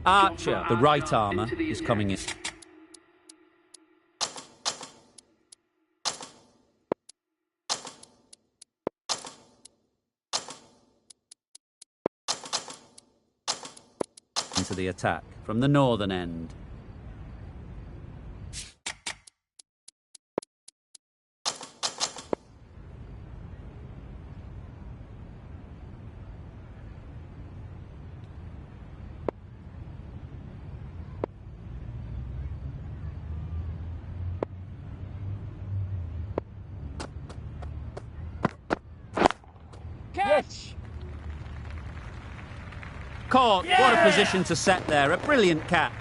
Archer, the right armour, is coming in. Into the attack from the northern end. Catch! Caught. What a position to set there. A brilliant catch.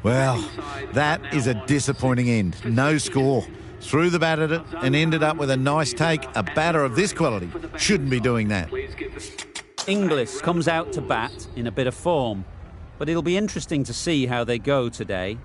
Well, that is a disappointing end. No score. Threw the bat at it and ended up with a nice take. A batter of this quality shouldn't be doing that. Inglis comes out to bat in a bit of form. But it'll be interesting to see how they go today.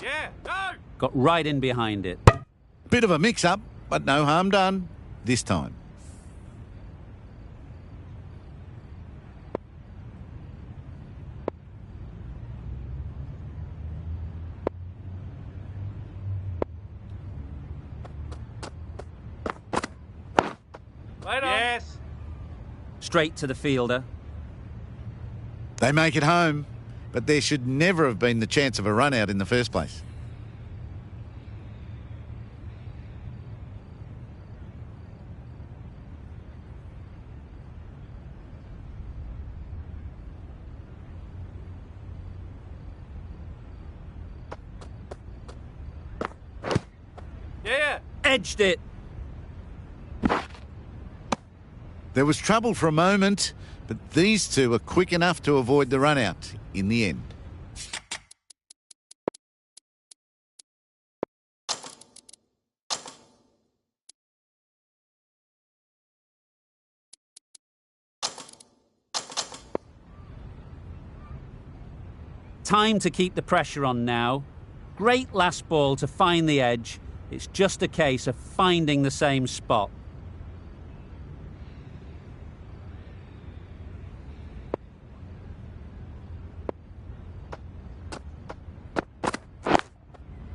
Yeah, no! Got right in behind it. Bit of a mix-up, but no harm done this time. Wait on. Yes. Straight to the fielder. They make it home, but there should never have been the chance of a run out in the first place. Yeah. Edged it. There was trouble for a moment, but these two are quick enough to avoid the run out in the end. Time to keep the pressure on now. Great last ball to find the edge. It's just a case of finding the same spot.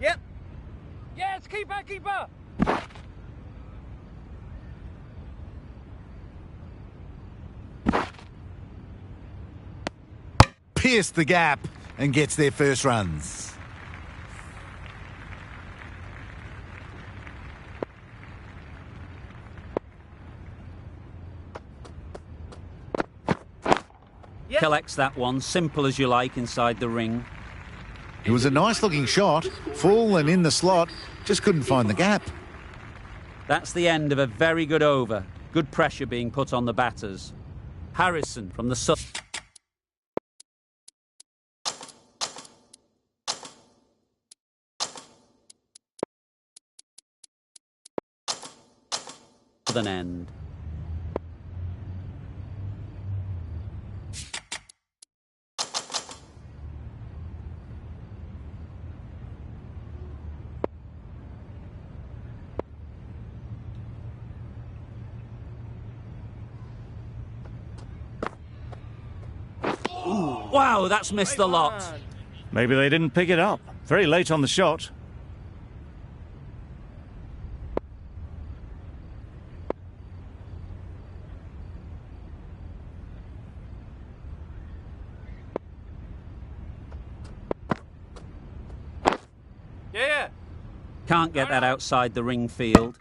Yep. Yes, keeper, keeper. Pierced the gap and gets their first runs. Yep. Collects that one, simple as you like, inside the ring. It was a nice looking shot, full and in the slot, just couldn't find the gap. That's the end of a very good over. Good pressure being put on the batters. Harrison from the southern end. Wow, that's missed a lot. Maybe they didn't pick it up. Very late on the shot. Yeah. Can't get that outside the ring field.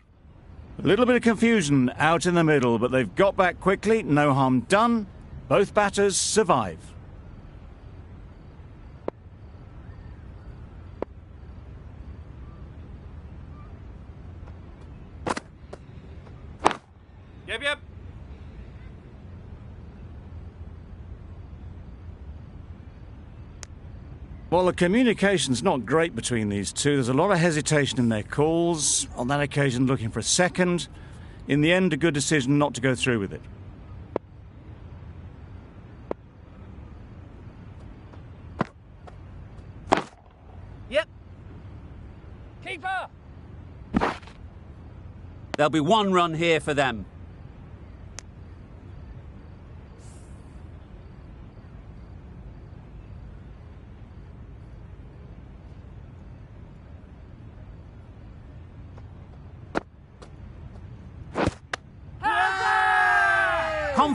A little bit of confusion out in the middle, but they've got back quickly. No harm done. Both batters survive. Yep. Well, the communication's not great between these two. There's a lot of hesitation in their calls. On that occasion, looking for a second. In the end, a good decision not to go through with it. Yep. Keeper. There'll be one run here for them.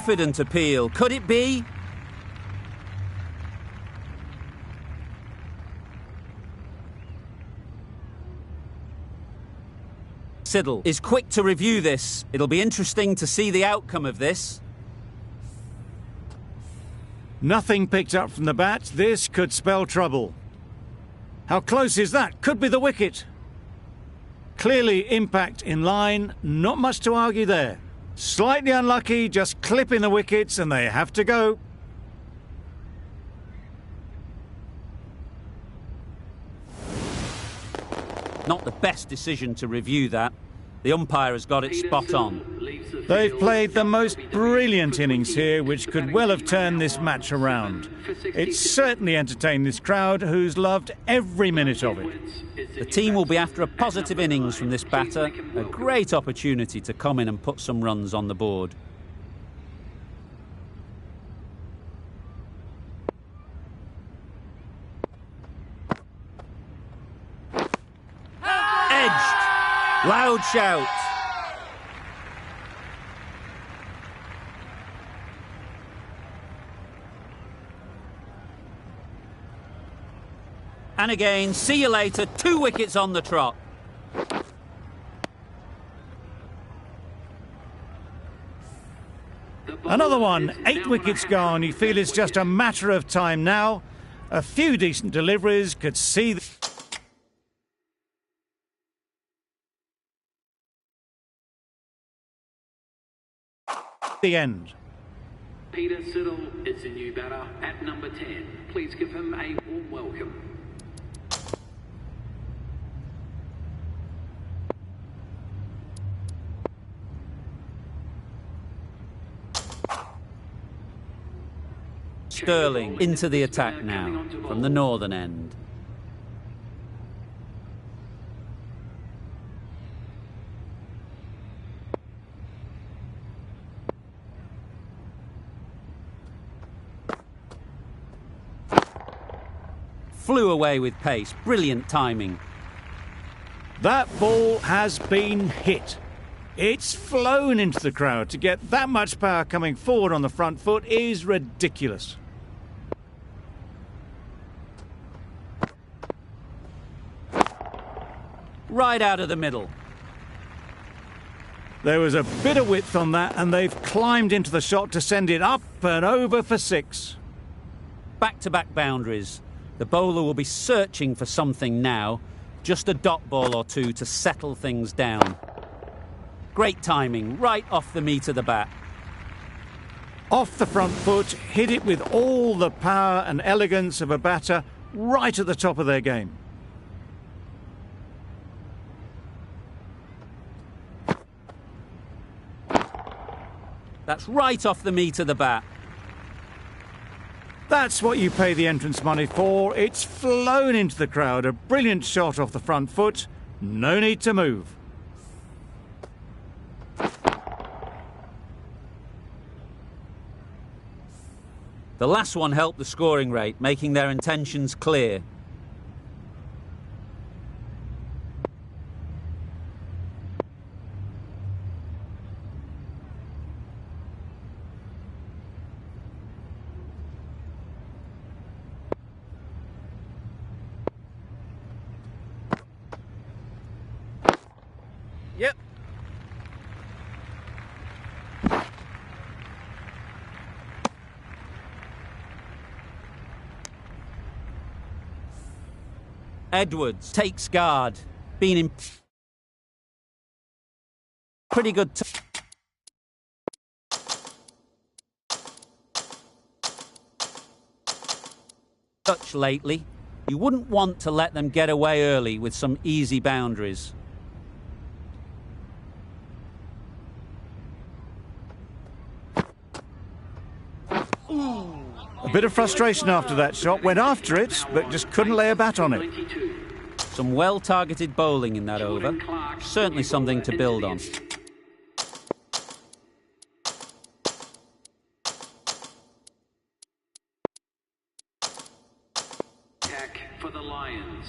confident appeal. Could it be? Siddle is quick to review this. It'll be interesting to see the outcome of this. Nothing picked up from the bat. This could spell trouble. How close is that? Could be the wicket. Clearly impact in line. Not much to argue there. Slightly unlucky, just clipping the wickets, and they have to go. Not the best decision to review that. The umpire has got it spot on. They've played the most brilliant innings here, which could well have turned this match around. It's certainly entertained this crowd, who's loved every minute of it. The team will be after a positive innings from this batter. A great opportunity to come in and put some runs on the board. Loud shout. And again, see you later. 2 wickets on the trot. Another one, 8 wickets gone. You feel it's just a matter of time now. A few decent deliveries could see the end. Peter Siddle is the new batter at number 10. Please give him a warm welcome. Sterling into the attack now from the northern end. Flew away with pace. Brilliant timing. That ball has been hit. It's flown into the crowd. To get that much power coming forward on the front foot is ridiculous. Right out of the middle. There was a bit of width on that, and they've climbed into the shot to send it up and over for 6. Back-to-back boundaries. The bowler will be searching for something now. Just a dot ball or two to settle things down. Great timing, right off the meat of the bat. Off the front foot, hit it with all the power and elegance of a batter, right at the top of their game. That's right off the meat of the bat. That's what you pay the entrance money for. It's flown into the crowd. A brilliant shot off the front foot. No need to move. The last one helped the scoring rate, making their intentions clear. Yep. Edwards takes guard. Been in pretty good touch lately. You wouldn't want to let them get away early with some easy boundaries. A bit of frustration after that shot. Went after it, but just couldn't lay a bat on it. Some well-targeted bowling in that over. Certainly something to build on. Attack for the Lions.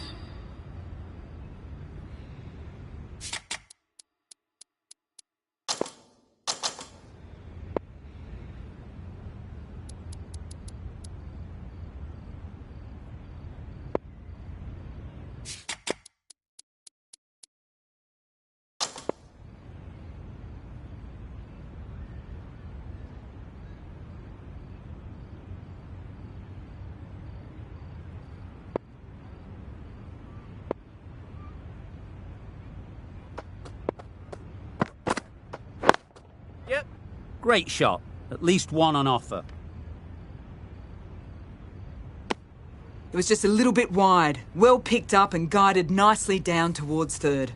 Great shot. At least one on offer. It was just a little bit wide, well picked up and guided nicely down towards third.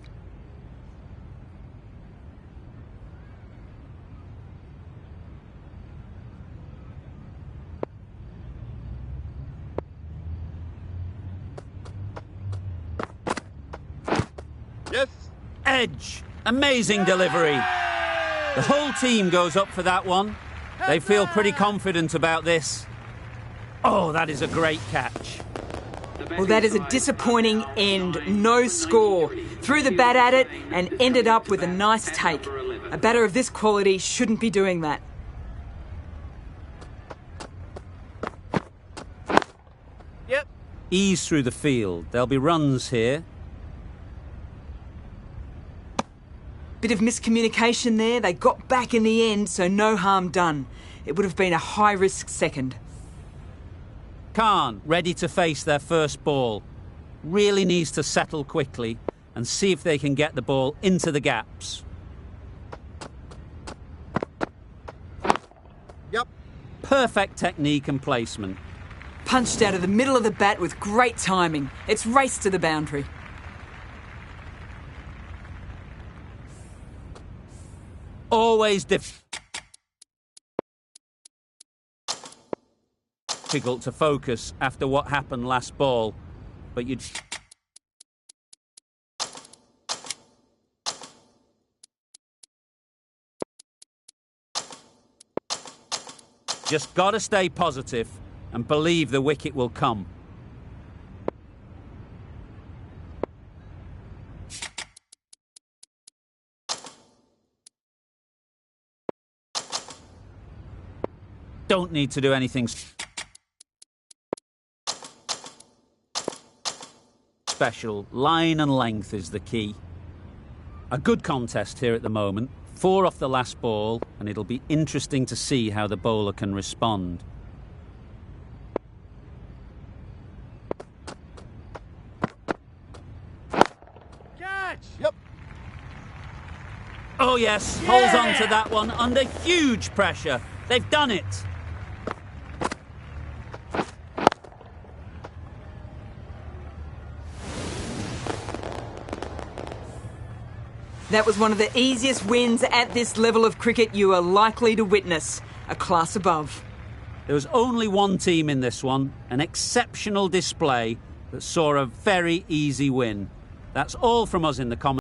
Yes. Edge. Amazing delivery. The whole team goes up for that one. They feel pretty confident about this. Oh, that is a great catch. Well, that is a disappointing end. No score. Threw the bat at it and ended up with a nice take. A batter of this quality shouldn't be doing that. Yep. Ease through the field. There'll be runs here. Bit of miscommunication there. They got back in the end, so no harm done. It would have been a high-risk second. Khan, ready to face their first ball. Really needs to settle quickly and see if they can get the ball into the gaps. Yep. Perfect technique and placement. Punched out of the middle of the bat with great timing. It's raced to the boundary. Always difficult to focus after what happened last ball, but you'd... Just gotta stay positive and believe the wicket will come. Don't need to do anything special. Line and length is the key. A good contest here at the moment. 4 off the last ball, and it'll be interesting to see how the bowler can respond. Catch. Yep. Oh yes, holds on to that one under huge pressure. They've done it. That was one of the easiest wins at this level of cricket you are likely to witness. A class above. There was only one team in this one, an exceptional display that saw a very easy win. That's all from us in the comments.